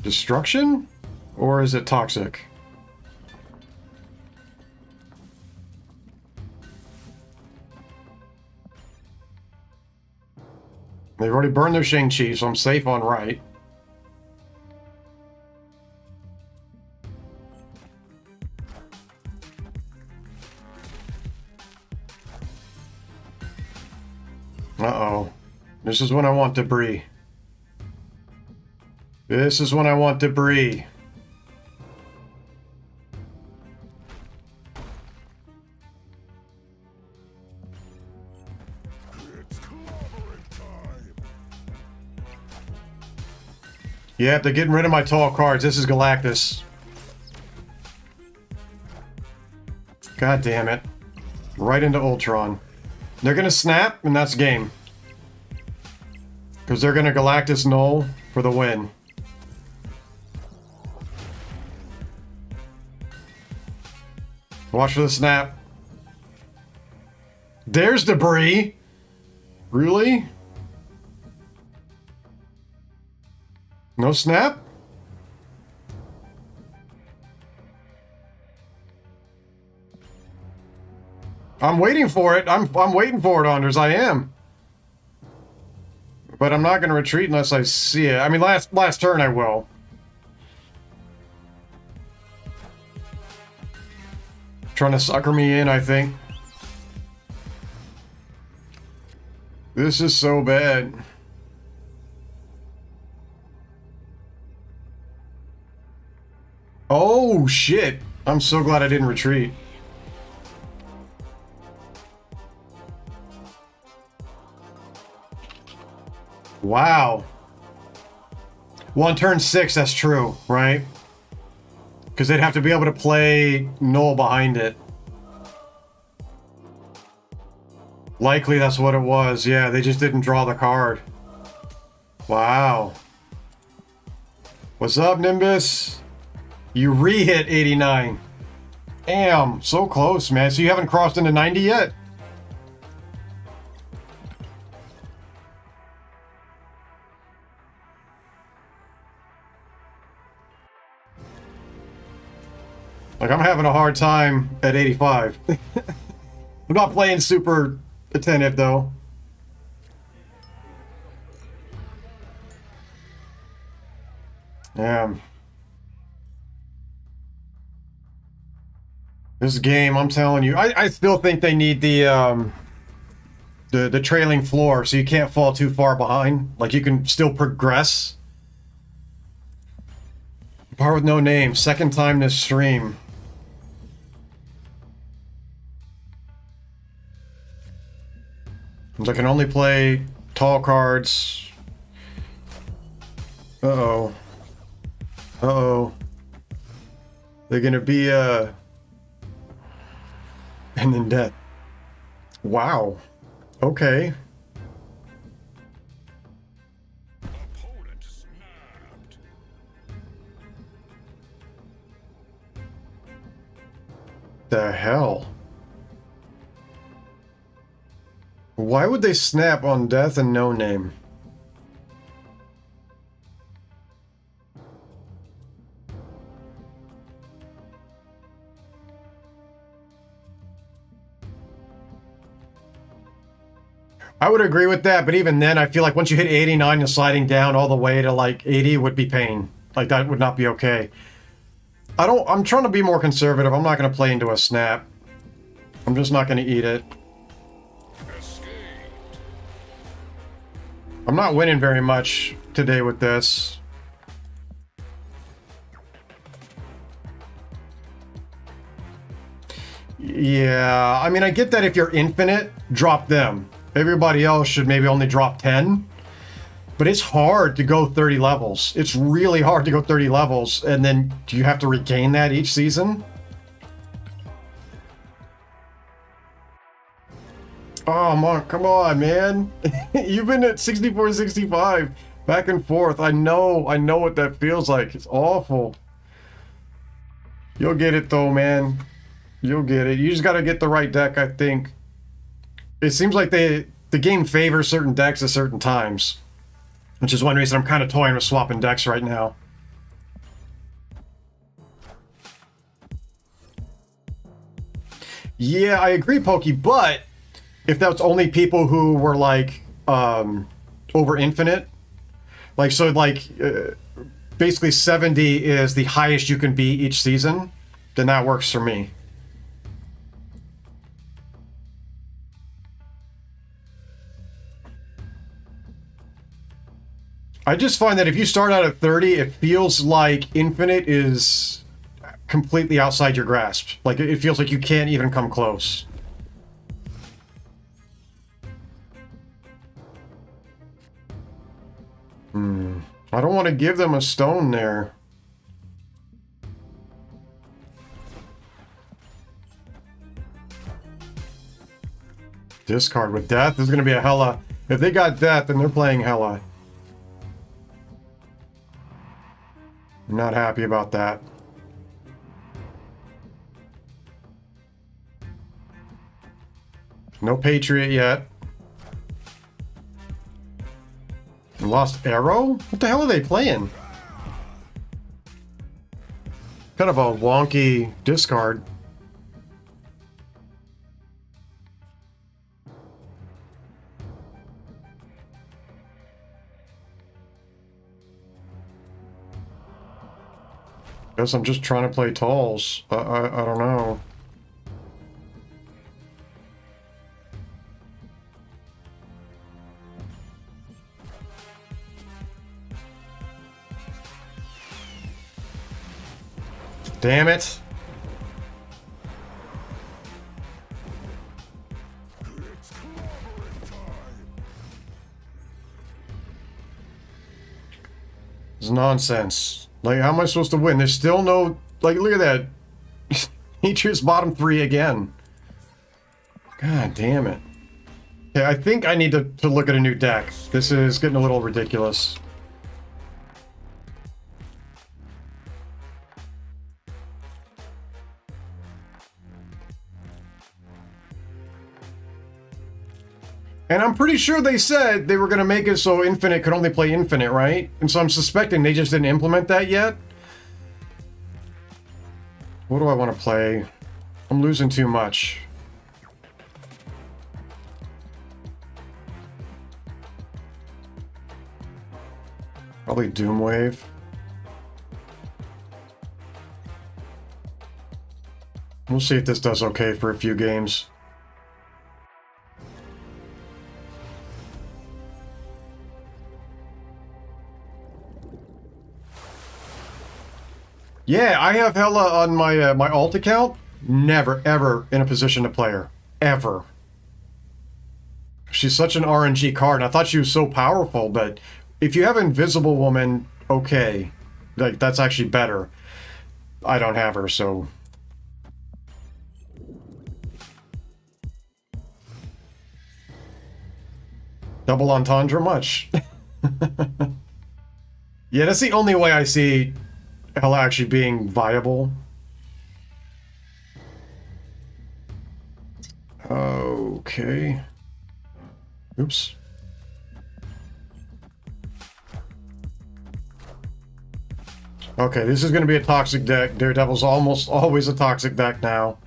Destruction? Or is it toxic? They've already burned their Shang-Chi, so I'm safe on right. Uh-oh. This is when I want debris. This is when I want debris. Yep, they're getting rid of my tall cards. This is Galactus. God damn it. Right into Ultron. They're gonna snap, and that's game. Because they're gonna Galactus Null for the win. Watch for the snap. There's debris. Really? No snap? I'm waiting for it. I'm waiting for it, Anders. I am. But I'm not going to retreat unless I see it. I mean, last turn I will. Trying to sucker me in, I think. This is so bad. Oh, shit. I'm so glad I didn't retreat. Wow. Well, on turn 6, that's true, right? Because they'd have to be able to play Null behind it. Likely that's what it was. Yeah, they just didn't draw the card. Wow. What's up, Nimbus? You re-hit 89. Damn, so close, man. So you haven't crossed into 90 yet? Like, I'm having a hard time at 85. I'm not playing super attentive, though. Yeah. This game, I'm telling you, I still think they need the trailing floor, so you can't fall too far behind. Like, you can still progress. Bar with no name. Second time this stream. I can only play tall cards. Uh-oh. Uh-oh. They're gonna be, and then death. Wow. Okay. Opponent snapped. The hell? Why would they snap on death and no name? I would agree with that, but even then, I feel like once you hit 89 and sliding down all the way to like 80 would be pain. Like, that would not be okay. I'm trying to be more conservative. I'm not going to play into a snap. I'm just not going to eat it. Escaped. I'm not winning very much today with this. Yeah, I mean, I get that if you're infinite, drop them. Everybody else should maybe only drop 10. But it's hard to go 30 levels. It's really hard to go 30 levels, and then do you have to regain that each season? Oh, Monk, come on, man. You've been at 64, 65, back and forth. I know what that feels like. It's awful. You'll get it, though, man. You'll get it. You just got to get the right deck, I think. It seems like the game favors certain decks at certain times, which is one reason I'm kind of toying with swapping decks right now. Yeah, I agree, Pokey, but if that's only people who were like over infinite, like, so like basically 70 is the highest you can be each season, then that works for me. I just find that if you start out at 30, it feels like infinite is completely outside your grasp. Like, it feels like you can't even come close. I don't want to give them a stone there. Discard with Death. This is going to be a Hella. If they got Death, then they're playing Hella. I'm not happy about that. No Patriot yet. Lost Arrow? What the hell are they playing? Kind of a wonky discard. Guess I'm just trying to play Talls. I don't know. Damn it. It's nonsense. Like, how am I supposed to win? There's still no... Like, look at that. Patriots bottom 3 again. God damn it. Okay, I think I need to look at a new deck. This is getting a little ridiculous. And I'm pretty sure they said they were going to make it so Infinite could only play Infinite, right? And so I'm suspecting they just didn't implement that yet. What do I want to play? I'm losing too much. Probably Doomwave. We'll see if this does okay for a few games. Yeah, I have Hella on my my alt account. Never, ever in a position to play her. Ever. She's such an RNG card, and I thought she was so powerful, but if you have Invisible Woman, okay. Like, that's actually better. I don't have her, so... Double entendre much. Yeah, that's the only way I see Hella actually being viable. Okay. Oops. Okay, this is going to be a toxic deck. Daredevil's almost always a toxic deck now.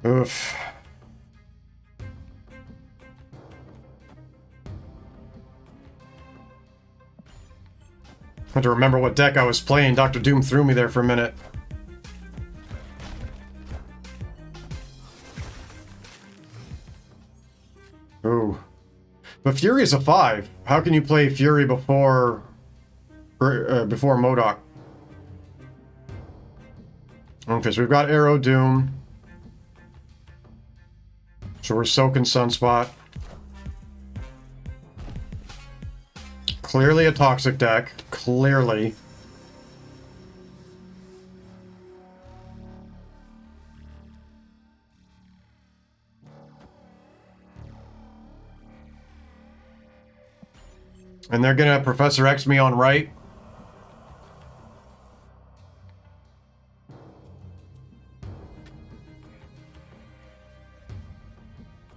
Oof. I had to remember what deck I was playing. Dr. Doom threw me there for a minute. Ooh. But Fury is a 5. How can you play Fury before... before MODOK? Okay, so we've got Arrow Doom. So we're soaking Sunspot. Clearly a toxic deck. Clearly. And they're gonna Professor X me on right.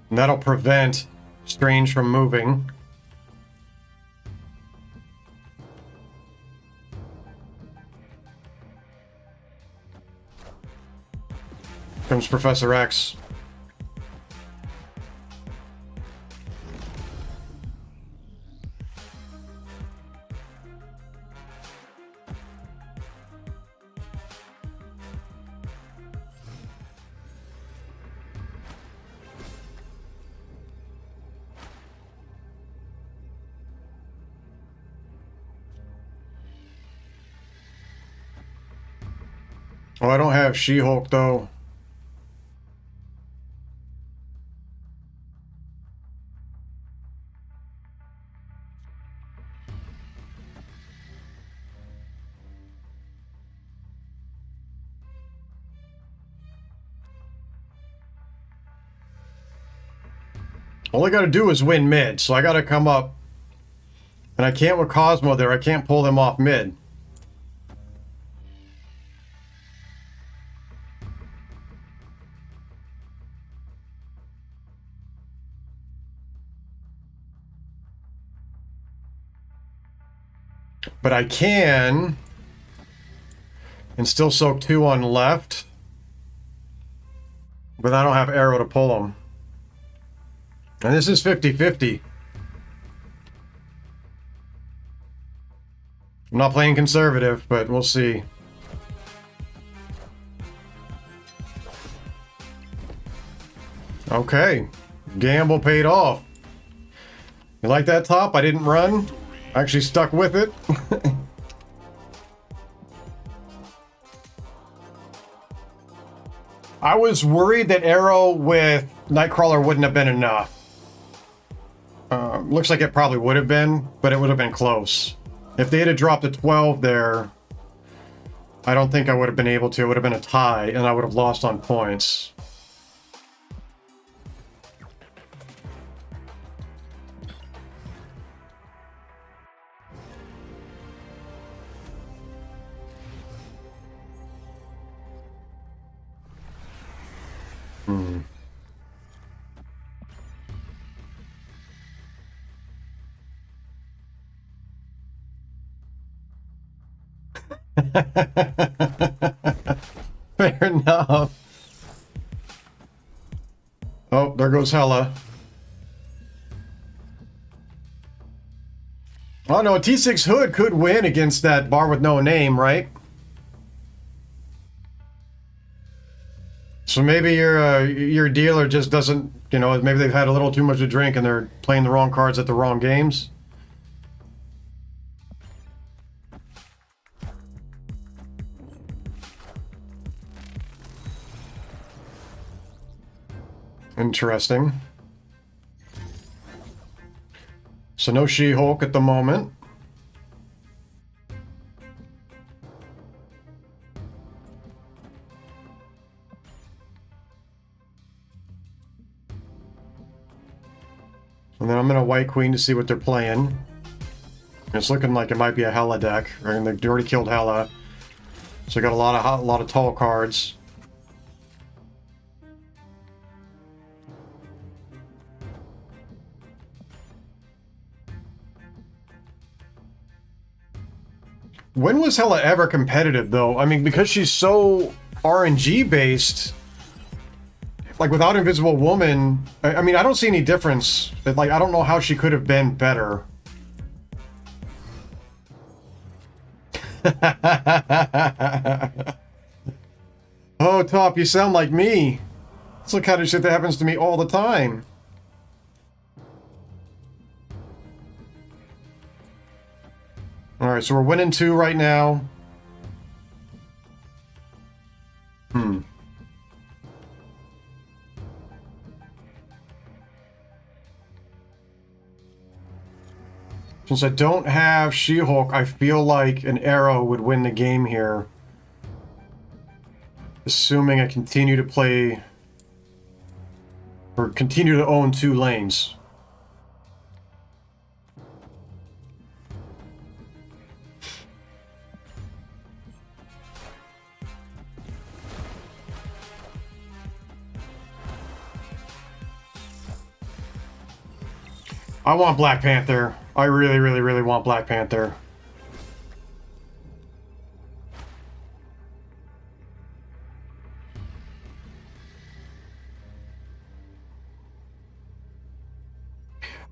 And that'll prevent Strange from moving. Comes Professor X. Oh, I don't have She-Hulk though. All I gotta do is win mid, so I gotta come up. And I can't with Cosmo there, I can't pull them off mid. But I can, and still soak 2 on left. But I don't have arrow to pull them. And this is 50-50. I'm not playing conservative, but we'll see. Okay. Gamble paid off. You like that top? I didn't run. I actually stuck with it. I was worried that arrow with Nightcrawler wouldn't have been enough. Looks like it probably would have been, but it would have been close. If they had dropped a 12 there, I don't think I would have been able to. It would have been a tie, and I would have lost on points. Fair enough. Oh, there goes Hella. Oh no, a T6 Hood could win against that bar with no name, right? So maybe your dealer just doesn't, you know, maybe they've had a little too much to drink and they're playing the wrong cards at the wrong games. Interesting. So no She-Hulk at the moment. And then I'm gonna White Queen to see what they're playing. It's looking like it might be a Hella deck. And they already killed Hella. So I got a lot of tall cards. When was Hella ever competitive, though? I mean, because she's so RNG based, like without Invisible Woman, I mean, I don't see any difference. Like, I don't know how she could have been better. Oh, Top, you sound like me. That's the kind of shit that happens to me all the time. Alright, so we're winning 2 right now. Since I don't have She-Hulk, I feel like an arrow would win the game here. Assuming I continue to play... or continue to own 2 lanes. I want Black Panther. I really, really, really want Black Panther.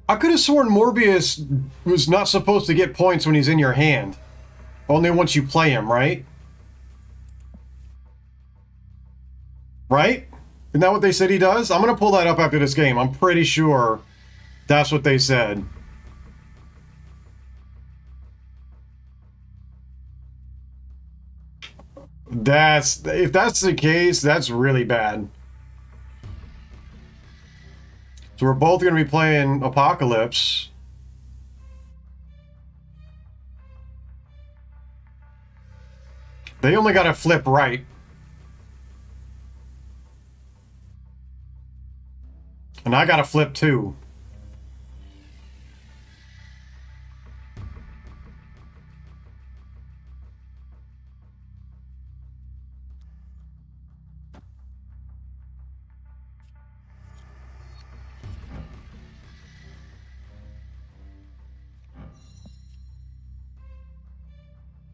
I could have sworn Morbius was not supposed to get points when he's in your hand. Only once you play him, right? Right? Isn't that what they said he does? I'm going to pull that up after this game. I'm pretty sure that's what they said. If that's the case, that's really bad. So we're both going to be playing Apocalypse. They only got to flip right. And I got to flip too.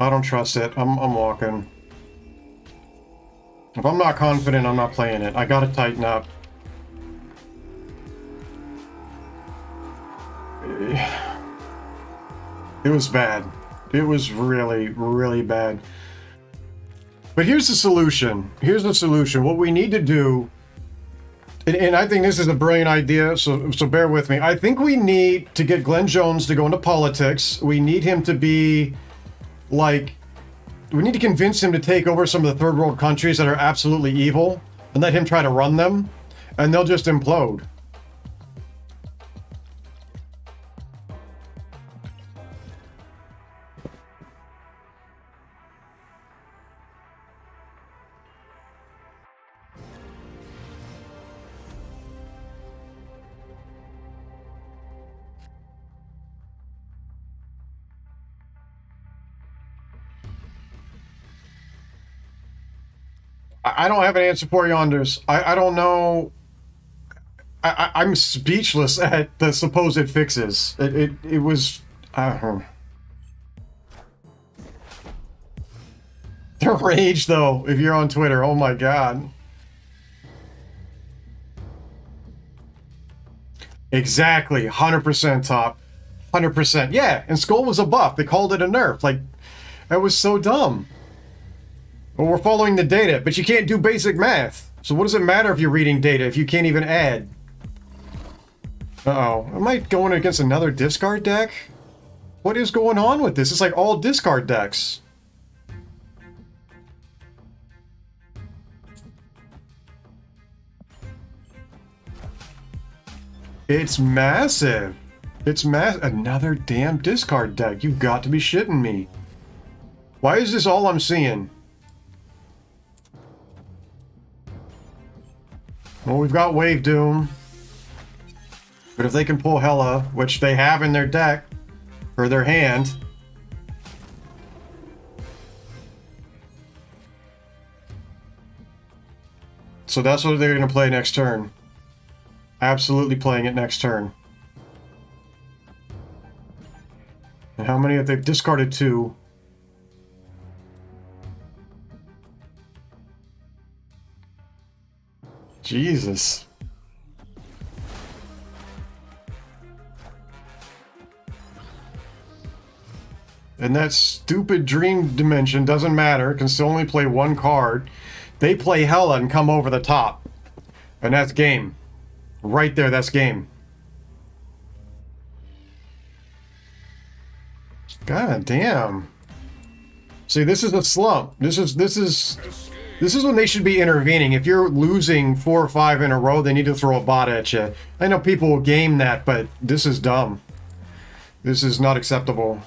I don't trust it. I'm walking. If I'm not confident, I'm not playing it. I gotta tighten up. It was bad. It was really, really bad. But here's the solution. Here's the solution. What we need to do, and I think this is a brilliant idea, so bear with me. I think we need to get Glenn Jones to go into politics. We need him to be, like, we need to convince him to take over some of the third world countries that are absolutely evil and let him try to run them, and they'll just implode. I don't have an answer for you, Anders. I don't know. I'm speechless at the supposed fixes. It was... The rage, though, if you're on Twitter. Oh my god. Exactly. 100% top. 100%. Yeah, and Skull was a buff. They called it a nerf. Like, that was so dumb. Well, we're following the data, but you can't do basic math. So what does it matter if you're reading data if you can't even add? Uh-oh. Am I going against another discard deck? What is going on with this? It's like all discard decks. It's massive. It's another damn discard deck. You've got to be shitting me. Why is this all I'm seeing? Well, we've got Wave Doom. But if they can pull Hela, which they have in their deck, or their hand... So that's what they're going to play next turn. Absolutely playing it next turn. And how many have they discarded? 2. Jesus. And that stupid Dream Dimension doesn't matter. It can still only play 1 card. They play Hela and come over the top. And that's game. Right there, that's game. God damn. See, this is a slump. This is when they should be intervening. If you're losing 4 or 5 in a row, they need to throw a bot at you. I know people will game that, but this is dumb. This is not acceptable.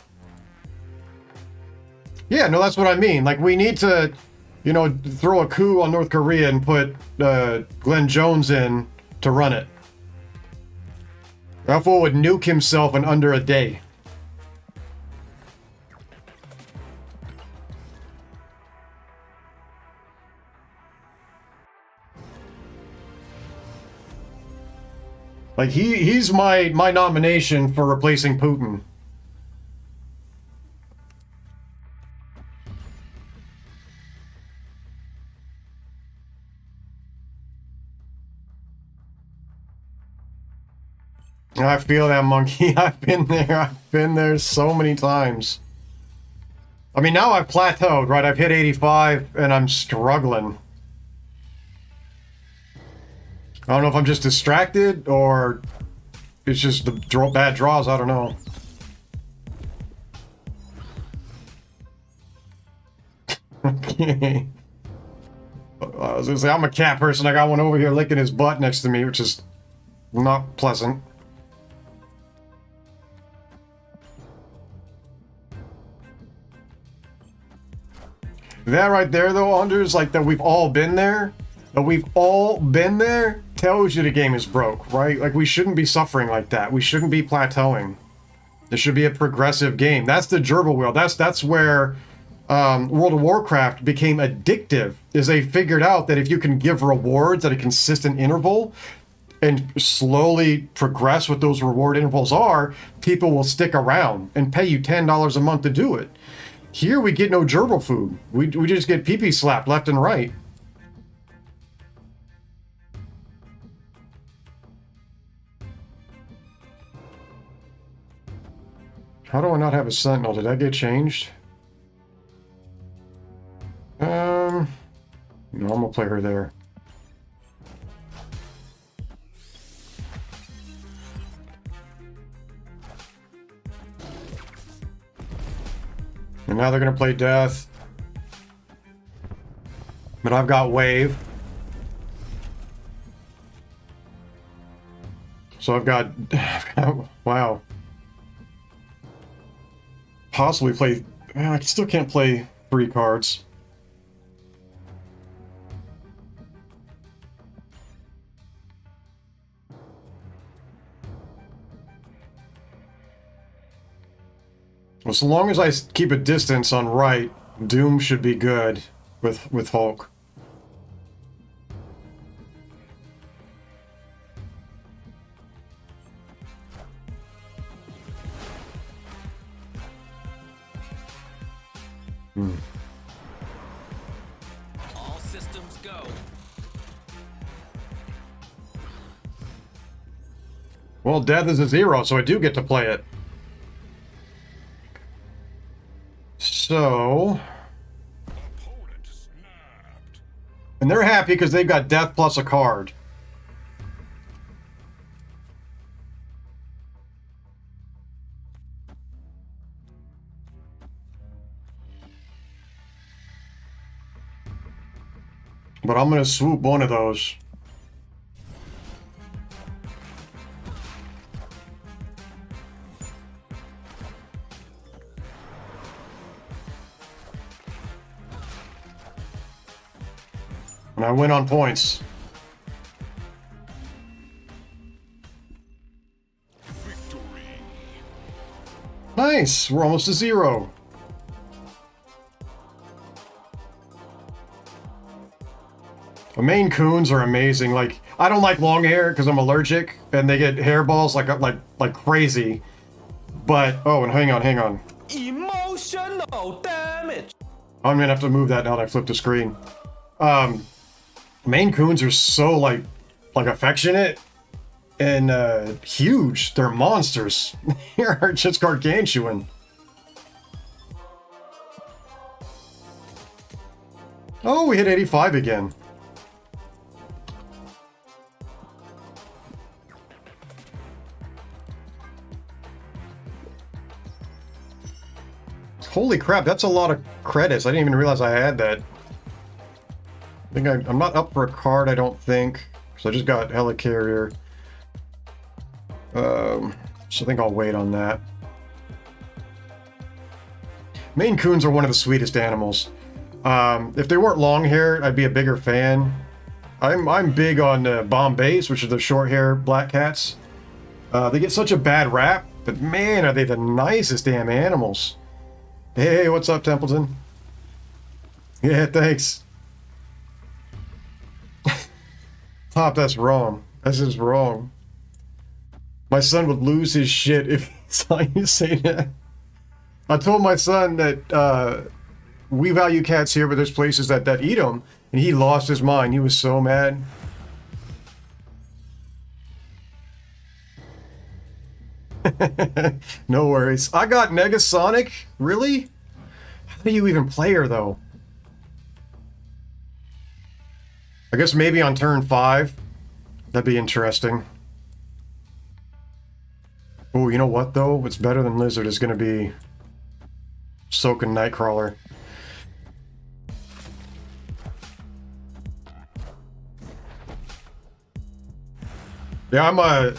Yeah, no, that's what I mean. Like, we need to, you know, throw a coup on North Korea and put Glenn Jones in to run it. That fool would nuke himself in under a day. Like, he's my nomination for replacing Putin. I feel that, Monkey. I've been there. I've been there so many times. I mean, now I've plateaued, right? I've hit 85, and I'm struggling. I don't know if I'm just distracted, or it's just the bad draws. I don't know. Okay. I was gonna say, I'm a cat person. I got one over here licking his butt next to me, which is not pleasant. That right there, though, Anders, like that we've all been there. That we've all been there tells you the game is broke, right? Like, we shouldn't be suffering like that. We shouldn't be plateauing. There should be a progressive game. That's the gerbil wheel. That's where World of Warcraft became addictive, is they figured out that if you can give rewards at a consistent interval and slowly progress what those reward intervals are, people will stick around and pay you $10 a month to do it. Here we get no gerbil food. We just get pee-pee slapped left and right. How do I not have a sentinel? Did that get changed? No, I'm gonna play her there. And now they're gonna play death. But I've got wave. So I've got wow. Possibly play. I still can't play 3 cards. Well, so long as I keep a distance on right, Doom should be good with Hulk. All systems go. Well, death is a 0, so I do get to play it. So... Opponent snapped. And they're happy because they've got death plus a card. But I'm going to swoop one of those. And I win on points. Victory. Nice! We're almost to 0. The Maine Coons are amazing. Like, I don't like long hair because I'm allergic, and they get hairballs like crazy. But oh, and hang on. Emotional damage. I'm gonna have to move that now that I flipped the screen. Maine Coons are so like affectionate and huge. They're monsters. They're just gargantuan. Oh, we hit 85 again. Holy crap, that's a lot of credits. I didn't even realize I had that. I think I'm not up for a card, I don't think. So I just got Helicarrier. So I think I'll wait on that. Maine Coons are one of the sweetest animals. If they weren't long hair, I'd be a bigger fan. I'm big on Bombays, which are the short hair black cats. They get such a bad rap, but man, are they the nicest damn animals. Hey, what's up, Templeton? Yeah, thanks. Top, that's wrong. That's just wrong. My son would lose his shit if he saw you say that. I told my son that we value cats here, but there's places that eat them, and he lost his mind. He was so mad. No worries. I got Negasonic? Really? How do you even play her, though? I guess maybe on turn 5. That'd be interesting. Oh, you know what, though? What's better than Lizard is going to be Soaking Nightcrawler. Yeah,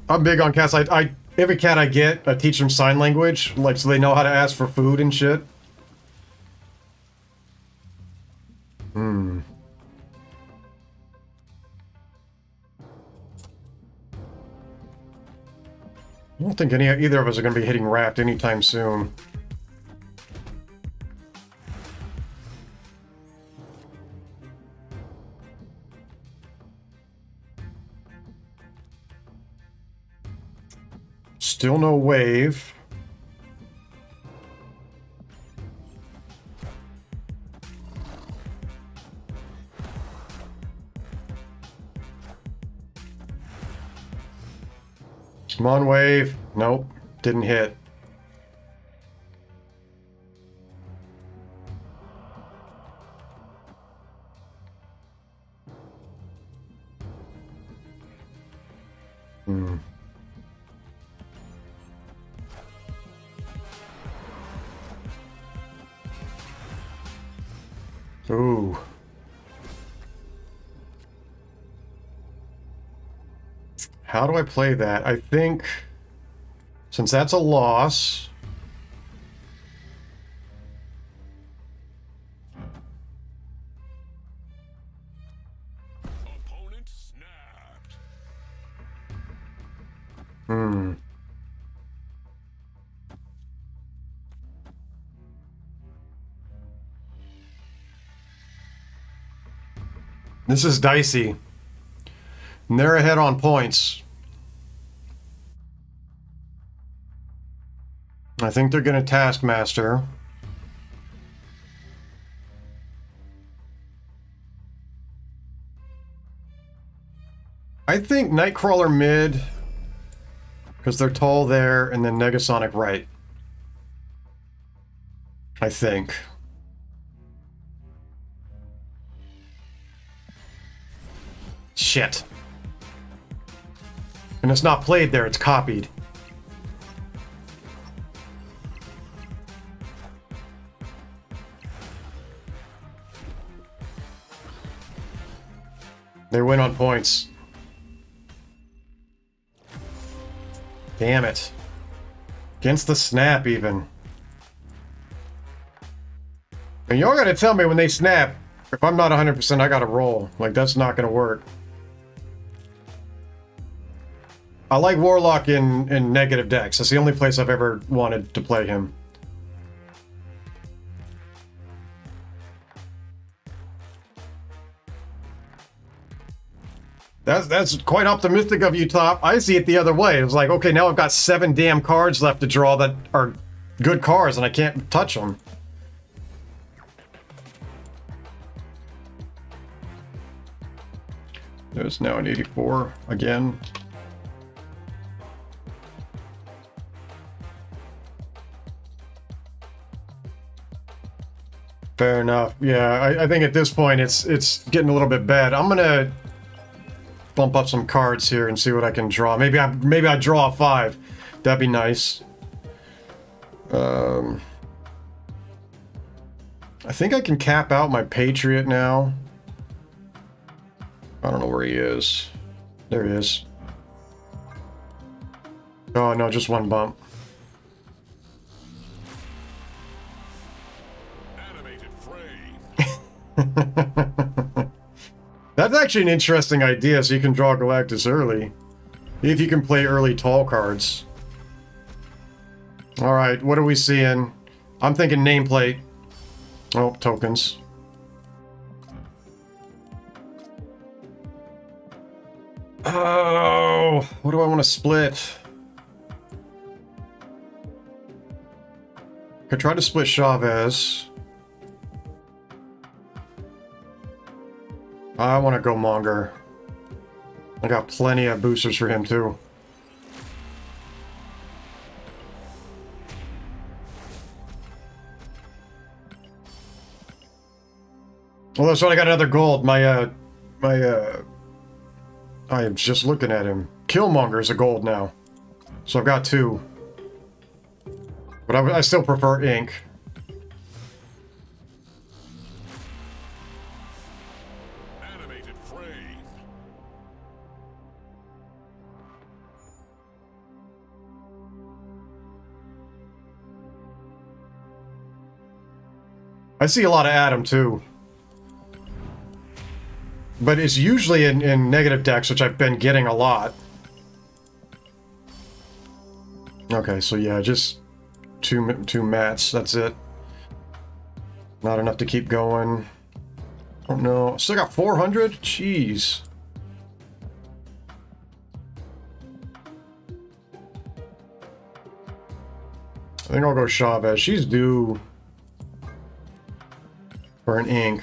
I'm big on cats. Every cat I get, I teach them sign language, like so they know how to ask for food and shit. I don't think either of us are going to be hitting Raft anytime soon. Still no wave. Come on, wave. Nope. Didn't hit. Hmm. Ooh. How do I play that? I think since that's a loss, Opponent snapped. hmm. This is dicey. And they're ahead on points. I think they're going to Taskmaster. I think Nightcrawler mid, because they're tall there, and then Negasonic right. I think. Shit. And it's not played there, it's copied. They win on points. Damn it. Against the snap, even. And y'all gotta tell me when they snap, if I'm not 100%, I gotta roll. Like, that's not gonna work. I like Warlock in negative decks. That's the only place I've ever wanted to play him. That's quite optimistic of you, Top. I see it the other way. It's like, okay, now I've got 7 damn cards left to draw that are good cards, and I can't touch them. There's now an 84 again. Fair enough. Yeah, I think at this point it's getting a little bit bad. I'm gonna bump up some cards here and see what I can draw. Maybe I draw a 5. That'd be nice. I think I can cap out my Patriot now. I don't know where he is. There he is. Oh no, just one bump. Animated frame. That's actually an interesting idea, so you can draw Galactus early. If you can play early tall cards. Alright, what are we seeing? I'm thinking nameplate. Oh, tokens. Oh, what do I want to split? Could try to split Chavez. I want to go Monger. I got plenty of boosters for him too. Well, that's right, I got another gold. I am just looking at him. Killmonger is a gold now. So I've got 2. But I still prefer ink. Animated frame. I see a lot of Adam too. But it's usually in negative decks, which I've been getting a lot. Okay, so yeah, just two mats, that's it. Not enough to keep going. Oh no, still got 400? Jeez. I think I'll go Chavez. She's due for an ink.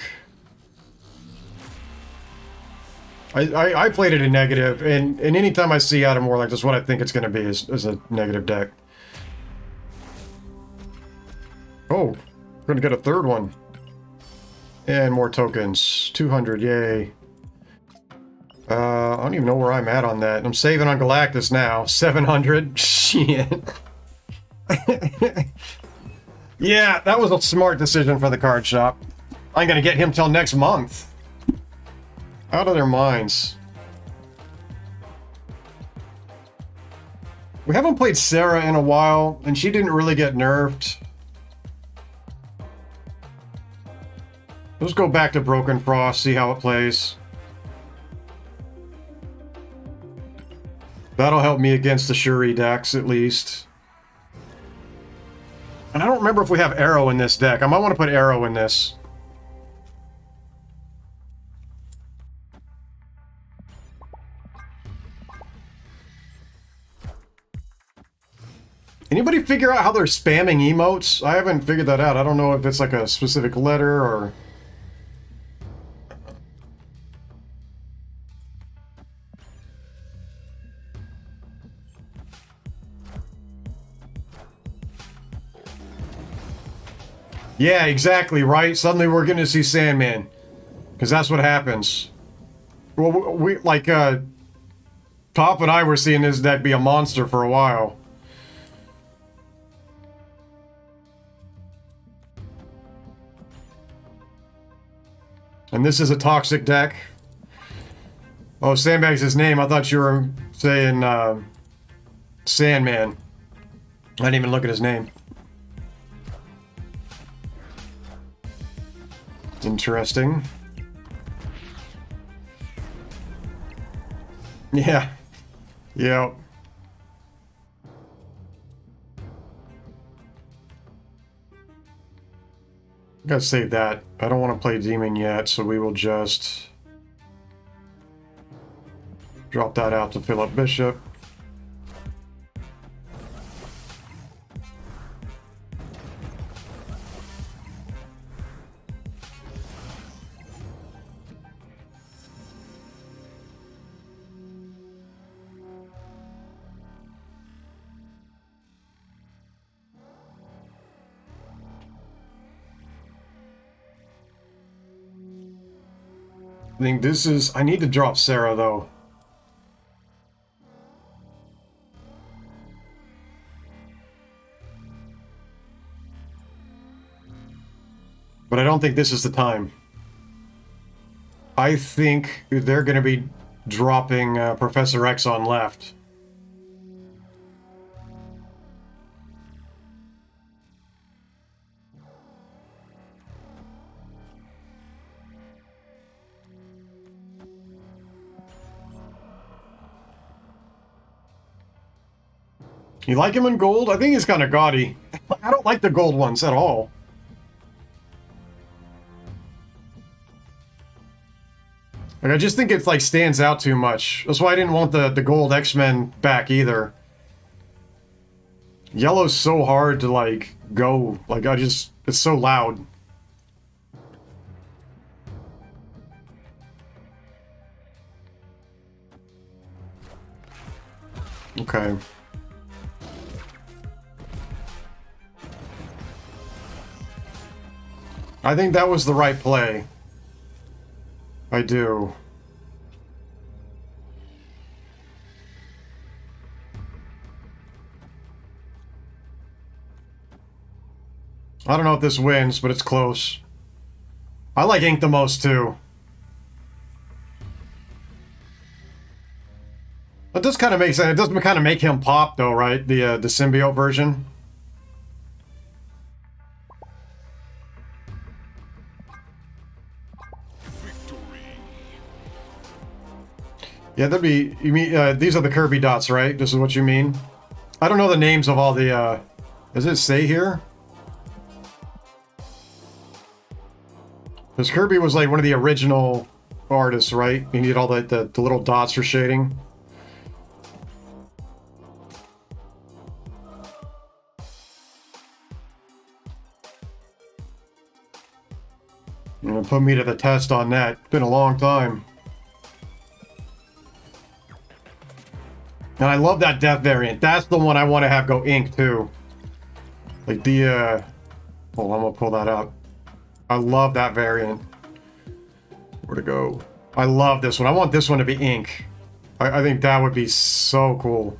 I played it in negative, and anytime I see Adam War like this, what I think it's going to be is a negative deck. Oh, we're going to get a third one. And more tokens. 200, yay. I don't even know where I'm at on that. I'm saving on Galactus now. 700. Shit. Yeah, that was a smart decision for the card shop. I'm going to get him till next month. Out of their minds. We haven't played Sarah in a while, and she didn't really get nerfed. Let's go back to Broken Frost, see how it plays. That'll help me against the Shuri decks, at least. And I don't remember if we have Arrow in this deck. I might want to put Arrow in this. Anybody figure out how they're spamming emotes? I haven't figured that out. I don't know if it's like a specific letter or... Yeah, exactly, right? Suddenly we're going to see Sandman. Because that's what happens. Well, we like, Top and I were seeing this deck be a monster for a while. And this is a toxic deck. Oh, Sandbag's his name. I thought you were saying, Sandman. I didn't even look at his name. Interesting. Yeah. Yeah. Gotta save that. I don't want to play Demon yet, so we will just drop that out to fill up Bishop. I think this is... I need to drop Sarah, though. But I don't think this is the time. I think they're going to be dropping Professor X on left. You like him in gold? I think he's kind of gaudy. I don't like the gold ones at all. Like, I just think it, like, stands out too much. That's why I didn't want the gold X-Men back, either. Yellow's so hard to, like, go. Like, it's so loud. Okay. I think that was the right play. I do. I don't know if this wins, but it's close. I like Ink the most, too. That does kind of make sense. It does kind of make him pop, though, right? The symbiote version. Yeah, that'd be... You mean, these are the Kirby dots, right? This is what you mean? I don't know the names of all the, Does it say here? Because Kirby was, like, one of the original artists, right? You need all the little dots for shading. You're gonna put me to the test on that. It's been a long time. And I love that death variant. That's the one I want to have go ink too. Like the hold on, I'm gonna pull that up. I love that variant. Where to go? I love this one. I want this one to be ink. I think that would be so cool.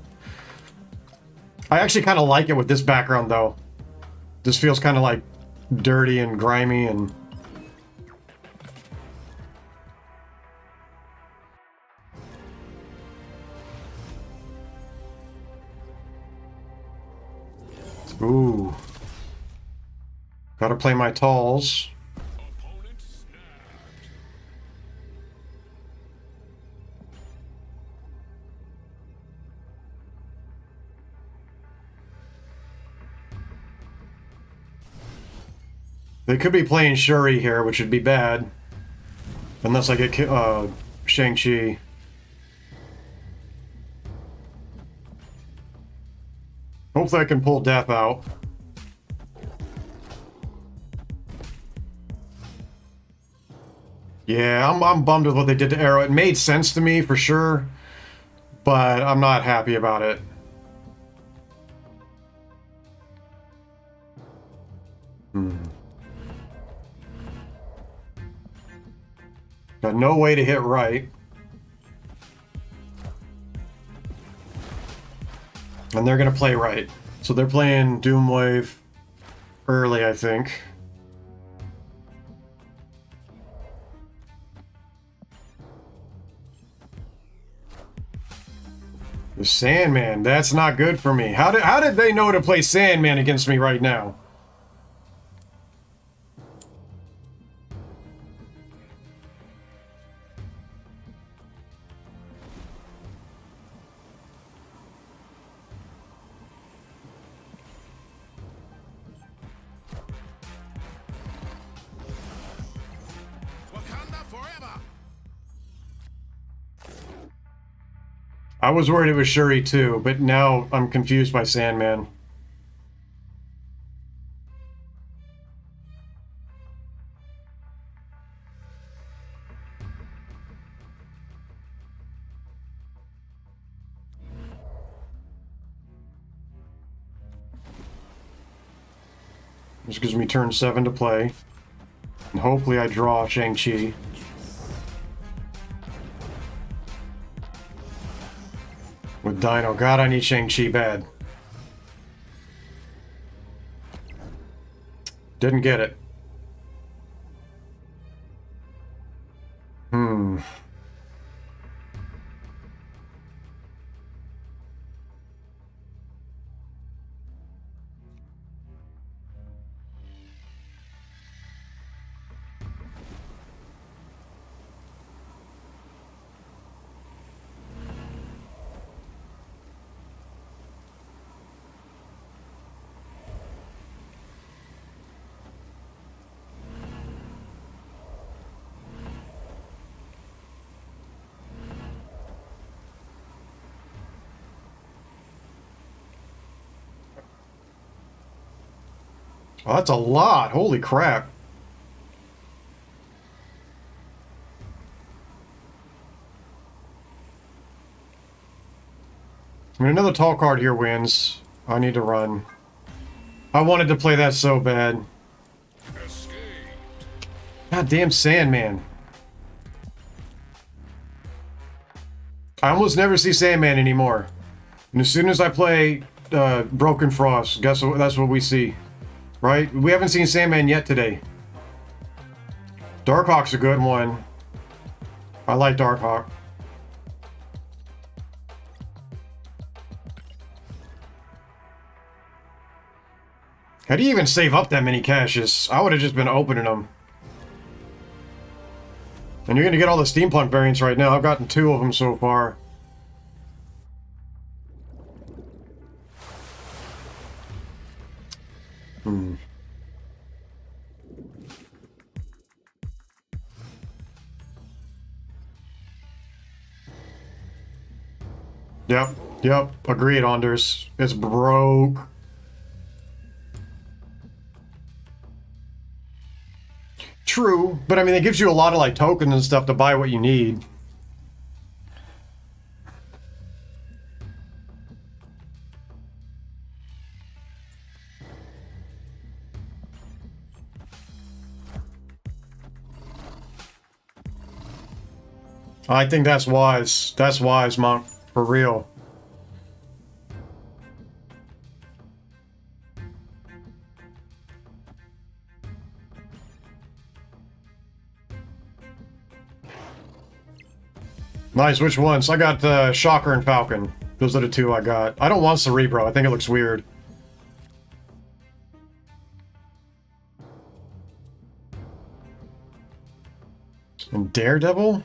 I actually kind of like it with this background though. This feels kind of like dirty and grimy and... Ooh. Gotta play my talls. Opponent snapped. They could be playing Shuri here, which would be bad. Unless I get Shang-Chi. Hopefully I can pull Death out. Yeah, I'm bummed with what they did to Arrow. It made sense to me, for sure. But I'm not happy about it. Got no way to hit right. And they're gonna play right. So they're playing Doomwave early, I think. The Sandman, that's not good for me. How did they know to play Sandman against me right now? Wakanda forever. I was worried it was Shuri too, but now I'm confused by Sandman. This gives me turn 7 to play. And hopefully I draw Shang-Chi. With Dino. God, I need Shang-Chi bad. Didn't get it. Oh, that's a lot. Holy crap. I mean, another tall card here wins. I need to run. I wanted to play that so bad. Escape. God damn Sandman. I almost never see Sandman anymore. And as soon as I play Broken Frost, guess what? That's what we see. Right? We haven't seen Sandman yet today. Darkhawk's a good one. I like Darkhawk. How do you even save up that many caches? I would have just been opening them. And you're going to get all the steampunk variants right now. I've gotten 2 of them so far. Yep, agreed, Anders. It's broke. True, but I mean, it gives you a lot of, like, tokens and stuff to buy what you need. I think that's wise. That's wise, Monk. For real. Nice, which ones? I got Shocker and Falcon. Those are the two I got. I don't want Cerebro. I think it looks weird. And Daredevil?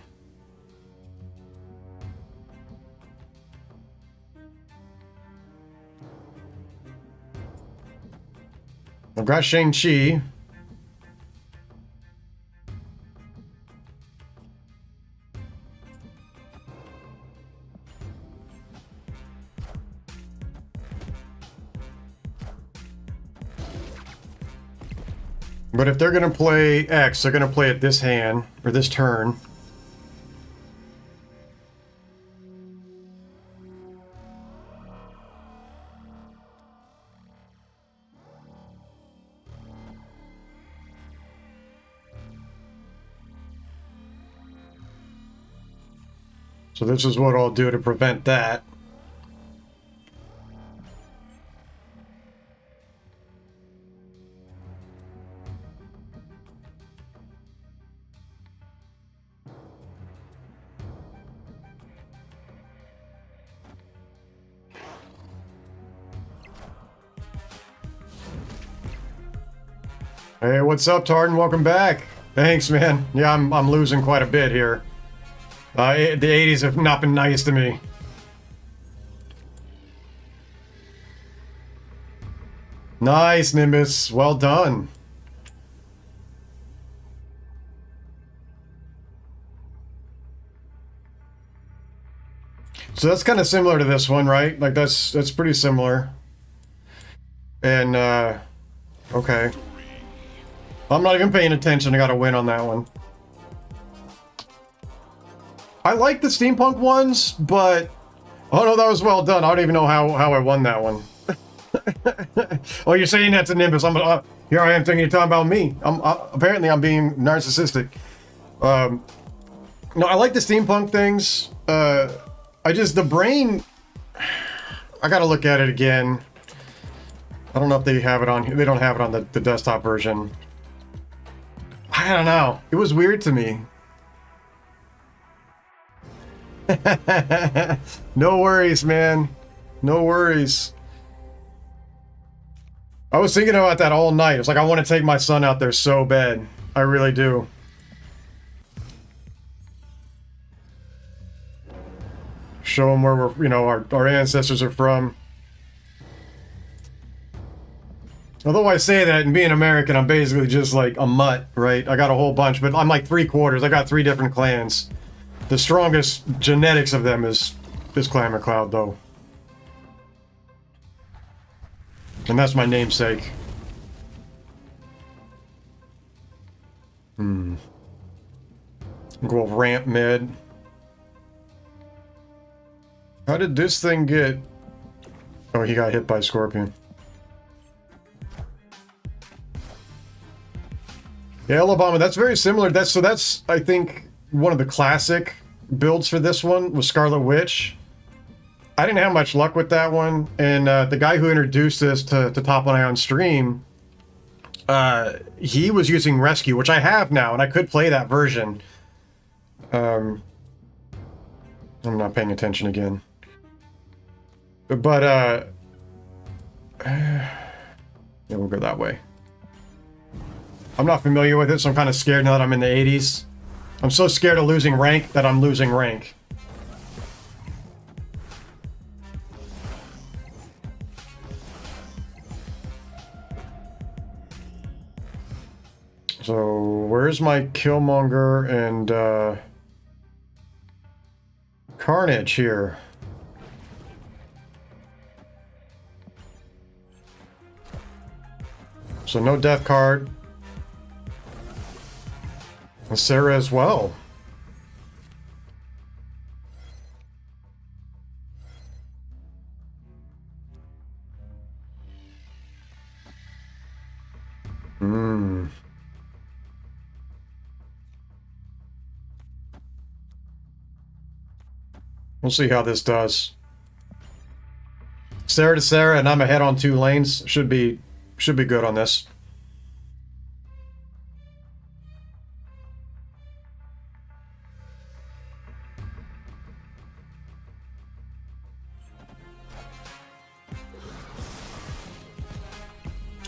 I've got Shang-Chi. But if they're gonna play X, they're gonna play it this hand, or this turn. So this is what I'll do to prevent that. Hey, what's up, Tartan? Welcome back. Thanks, man. Yeah, I'm losing quite a bit here. The 80s have not been nice to me. Nice, Nimbus. Well done. So that's kind of similar to this one, right? Like that's pretty similar. And okay. I'm not even paying attention. I got to win on that one. I like the steampunk ones, but oh no, that was well done. I don't even know how I won that one. Oh, you're saying that's a Nimbus? Here I am thinking you're talking about me. Apparently I'm being narcissistic. No, I like the steampunk things. The brain. I gotta look at it again. I don't know if they have it on here. They don't have it on the desktop version. I don't know. It was weird to me. No worries, man. No worries. I was thinking about that all night. It's like I want to take my son out there so bad. I really do. Show him where we're, our ancestors are from. Although I say that, and being American, I'm basically just like a mutt, right? I got a whole bunch, but I'm like 3/4. I got 3 different clans. The strongest genetics of them is Clan MacLeod, though. And that's my namesake. Go ramp mid. How did this thing get... Oh, he got hit by Scorpion. Yeah, Alabama, that's very similar. That's, I think, one of the classic builds for this one was Scarlet Witch. I didn't have much luck with that one, and the guy who introduced this to Top Eye on stream, he was using Rescue, which I have now, and I could play that version. I'm not paying attention again. But, yeah, we'll go that way. I'm not familiar with it, so I'm kind of scared now that I'm in the 80s. I'm so scared of losing rank that I'm losing rank. So, where's my Killmonger and, Carnage here? So, no death card. And Sarah as well. We'll see how this does. Sarah to Sarah, and I'm ahead on 2 lanes. Should be good on this.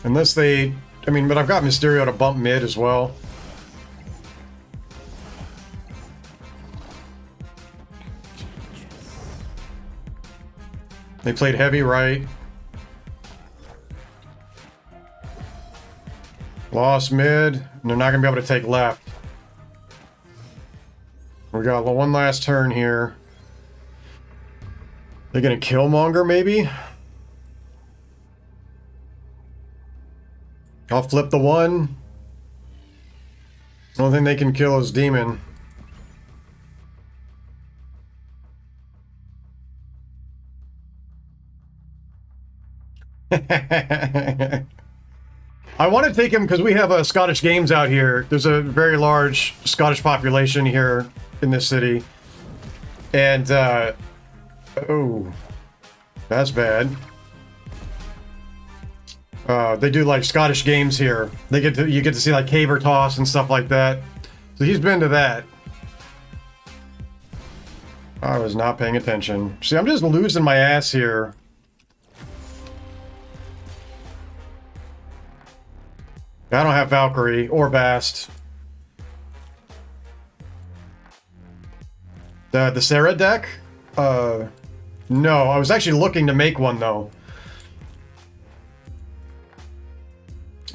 Unless they... I mean, but I've got Mysterio to bump mid as well. They played heavy right. Lost mid, and they're not going to be able to take left. We got one last turn here. They're going to Killmonger, maybe? I'll flip the 1. The only thing they can kill is Demon. I want to take him because we have Scottish Games out here. There's a very large Scottish population here in this city. And, oh, that's bad. They do like Scottish Games here. You get to see like caber toss and stuff like that. So he's been to that. I was not paying attention. See, I'm just losing my ass here. I don't have Valkyrie or Bast. The Sarah deck? No, I was actually looking to make one though.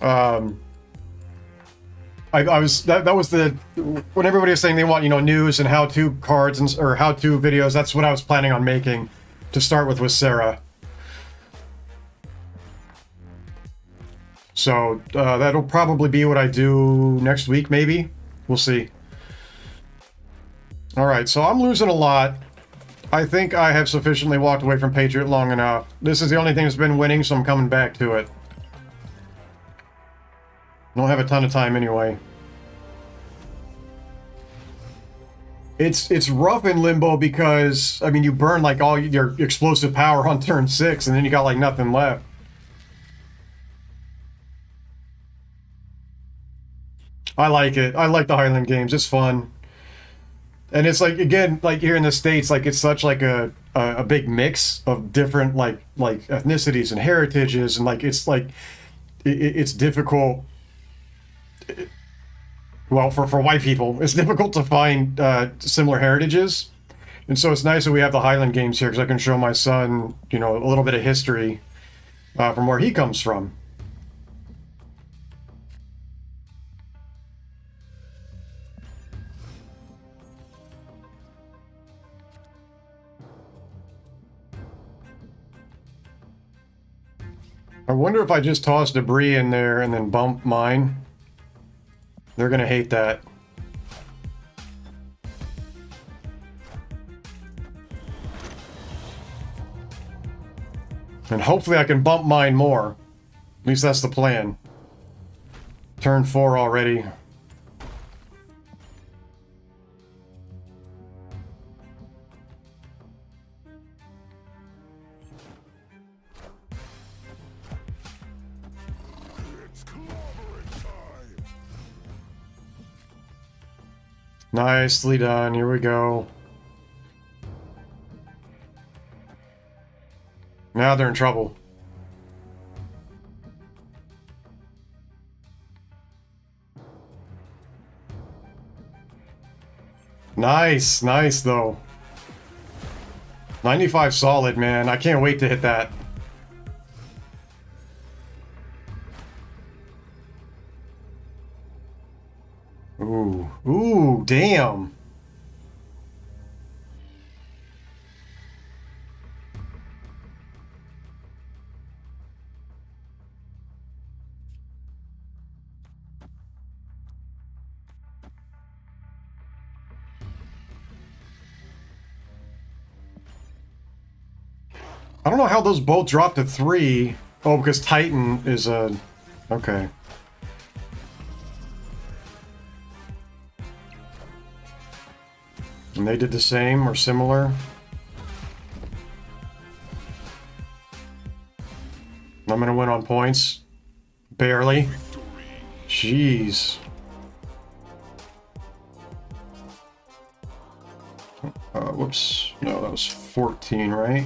I was that was the when everybody was saying they want, you know, news and how-to cards and or how-to videos. That's what I was planning on making to start with Sarah. So that'll probably be what I do next week, maybe. We'll see. All right, so I'm losing a lot. I think I have sufficiently walked away from Patriot long enough. This is the only thing that's been winning, so I'm coming back to it. Don't have a ton of time anyway. It's rough in Limbo because, I mean, you burn like all your explosive power on turn 6 and then you got like nothing left. I like it. I like the Highland games. It's fun. And it's like, again, like here in the States, like it's such like a big mix of different like ethnicities and heritages, and like it's like it's difficult. Well, for white people, it's difficult to find similar heritages, and so it's nice that we have the Highland games here because I can show my son, you know, a little bit of history from where he comes from. I wonder if I just toss debris in there and then bump mine. They're gonna hate that. And hopefully I can bump mine more. At least that's the plan. Turn 4 already. Nicely done. Here we go. Now they're in trouble. Nice. Nice, though. 95 solid, man. I can't wait to hit that. Ooh. Ooh, damn. I don't know how those both dropped to 3. Oh, because Titan is a... Okay. And they did the same or similar. I'm gonna win on points. Barely. Jeez. Whoops. No, that was 14, right?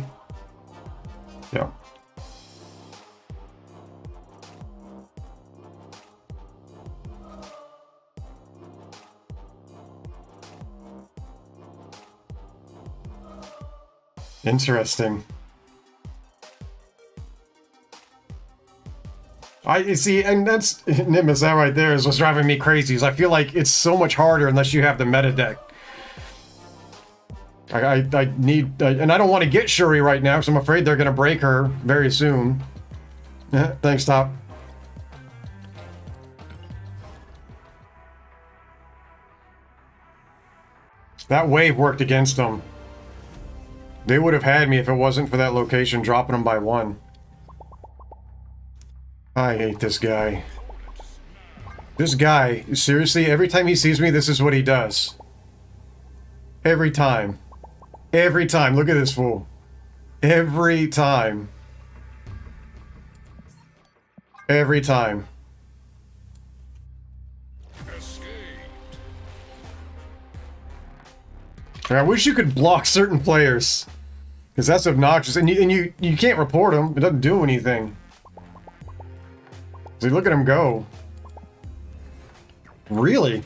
Yeah. Interesting. I see, and that's Nimbus. That right there is what's driving me crazy. Is I feel like it's so much harder unless you have the meta deck. I need, and I don't want to get Shuri right now because I'm afraid they're gonna break her very soon. Thanks, Top. That wave worked against them. They would have had me if it wasn't for that location dropping them by 1. I hate this guy. This guy, seriously, every time he sees me, this is what he does. Every time. Every time. Look at this fool. Every time. Every time. I wish you could block certain players. Because that's obnoxious. And you can't report them. It doesn't do anything. See, look at him go. Really?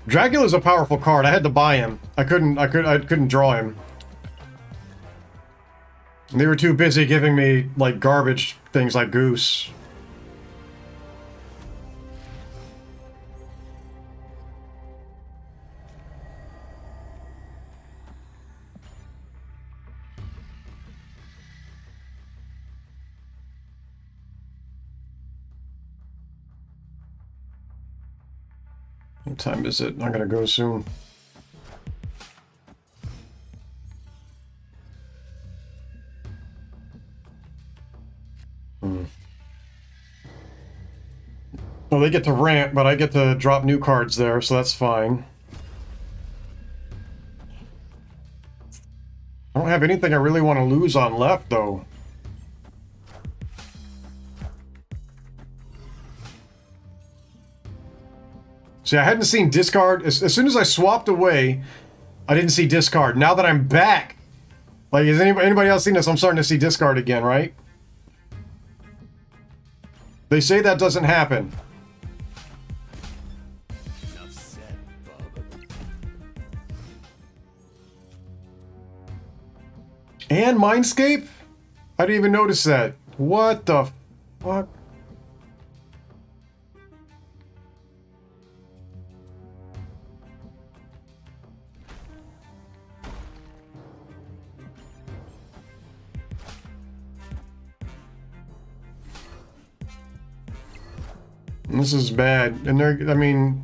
Dracula's a powerful card. I had to buy him. I couldn't draw him. They were too busy giving me, like, garbage things like Goose. What time is it? I'm gonna go soon. Well, they get to ramp, but I get to drop new cards there, so that's fine. I don't have anything I really want to lose on left, though. See, I hadn't seen discard. As soon as I swapped away, I didn't see discard. Now that I'm back, like, has anybody else seen this? I'm starting to see discard again, right? They say that doesn't happen. And Mindscape? I didn't even notice that. What the fuck? This is bad. And they're, I mean...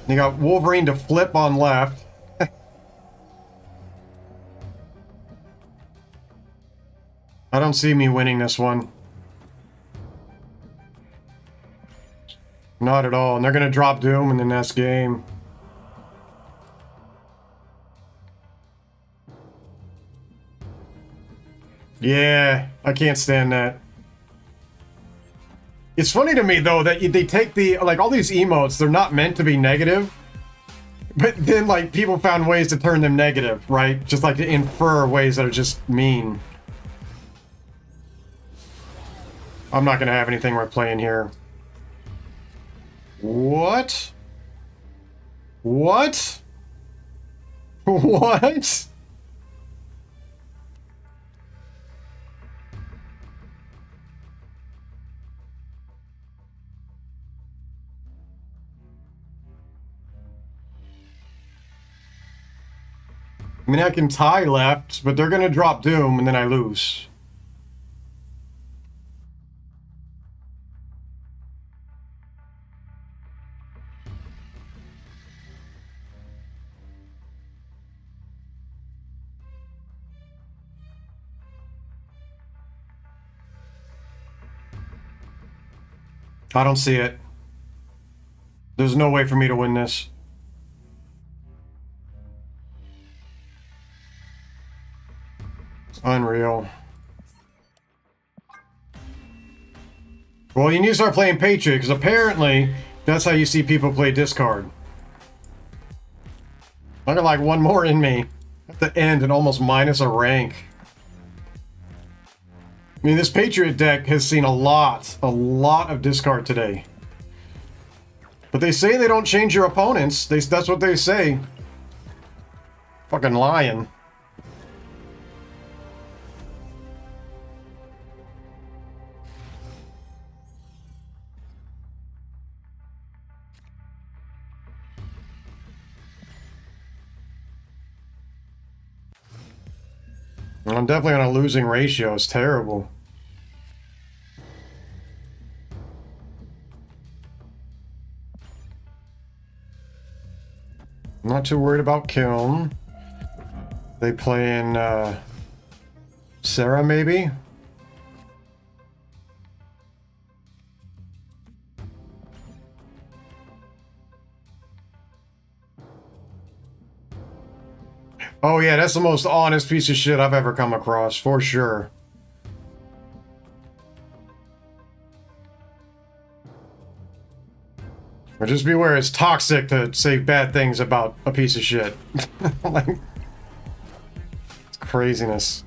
They got Wolverine to flip on left. I don't see me winning this one. Not at all. And they're going to drop Doom in the next game. Yeah, I can't stand that. It's funny to me, though, that they take the, like, all these emotes, they're not meant to be negative. But then, like, people found ways to turn them negative, right? Just, like, to infer ways that are just mean. I'm not gonna have anything worth playing here. What? What? What? I mean, I can tie left, but they're gonna drop Doom and then I lose. I don't see it. There's no way for me to win this. It's unreal. real. Well, you need to start playing Patriot, because apparently that's how you see people play discard. I got like one more in me at the end and almost minus a rank. I mean, this Patriot deck has seen a lot of discard today. But they say they don't change your opponents. That's what they say. Fucking lying. I'm definitely on a losing ratio. It's terrible. I'm not too worried about Kiln. They play in Sarah, maybe? Oh yeah, that's the most honest piece of shit I've ever come across, for sure. But just beware, it's toxic to say bad things about a piece of shit. Like, it's craziness.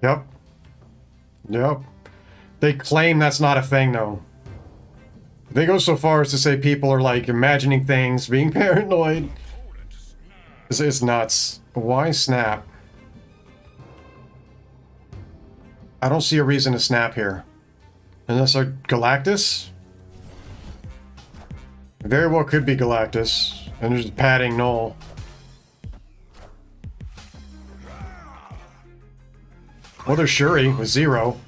Yep. Yep. They claim that's not a thing, though. They go so far as to say people are, like, imagining things, being paranoid. It's nuts. Why snap? I don't see a reason to snap here. Unless they're Galactus? Very well could be Galactus. And they're just padding null. Well, there's Shuri with 0.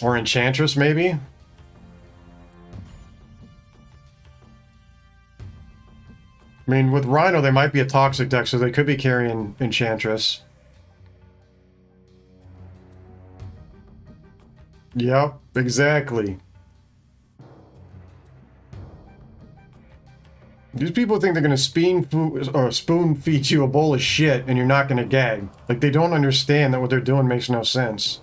Or Enchantress, maybe? I mean, with Rhino, they might be a toxic deck, so they could be carrying Enchantress. Yep, exactly. These people think they're gonna spoon feed you a bowl of shit and you're not gonna gag. Like, they don't understand that what they're doing makes no sense.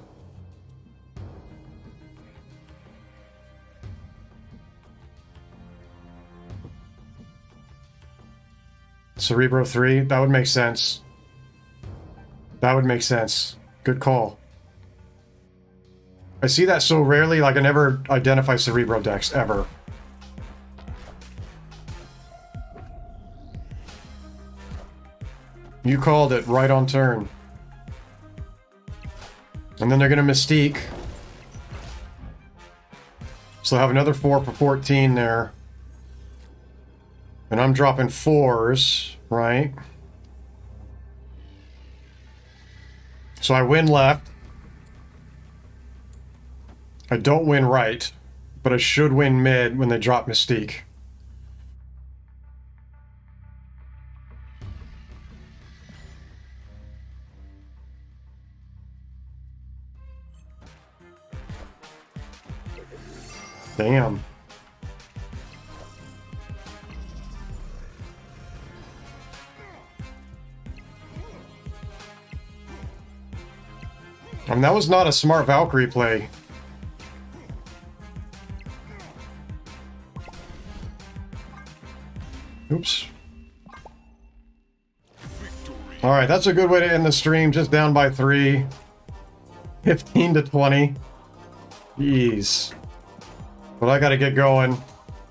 Cerebro 3? That would make sense. That would make sense. Good call. I see that so rarely, like I never identify Cerebro decks, ever. You called it right on turn. And then they're gonna Mystique. So they'll have another 4 for 14 there. And I'm dropping 4s, right? So I win left. I don't win right, but I should win mid when they drop Mystique. Damn. I mean, that was not a smart Valkyrie play. Oops. Alright, that's a good way to end the stream. Just down by 3. 15 to 20. Jeez. But I gotta get going.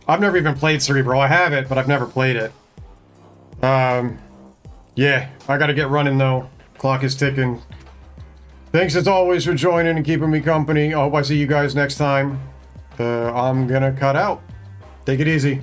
I've never even played Cerebro. I have it, but I've never played it. Yeah, I gotta get running though. Clock is ticking. Thanks as always for joining and keeping me company. I hope I see you guys next time. I'm gonna cut out. Take it easy.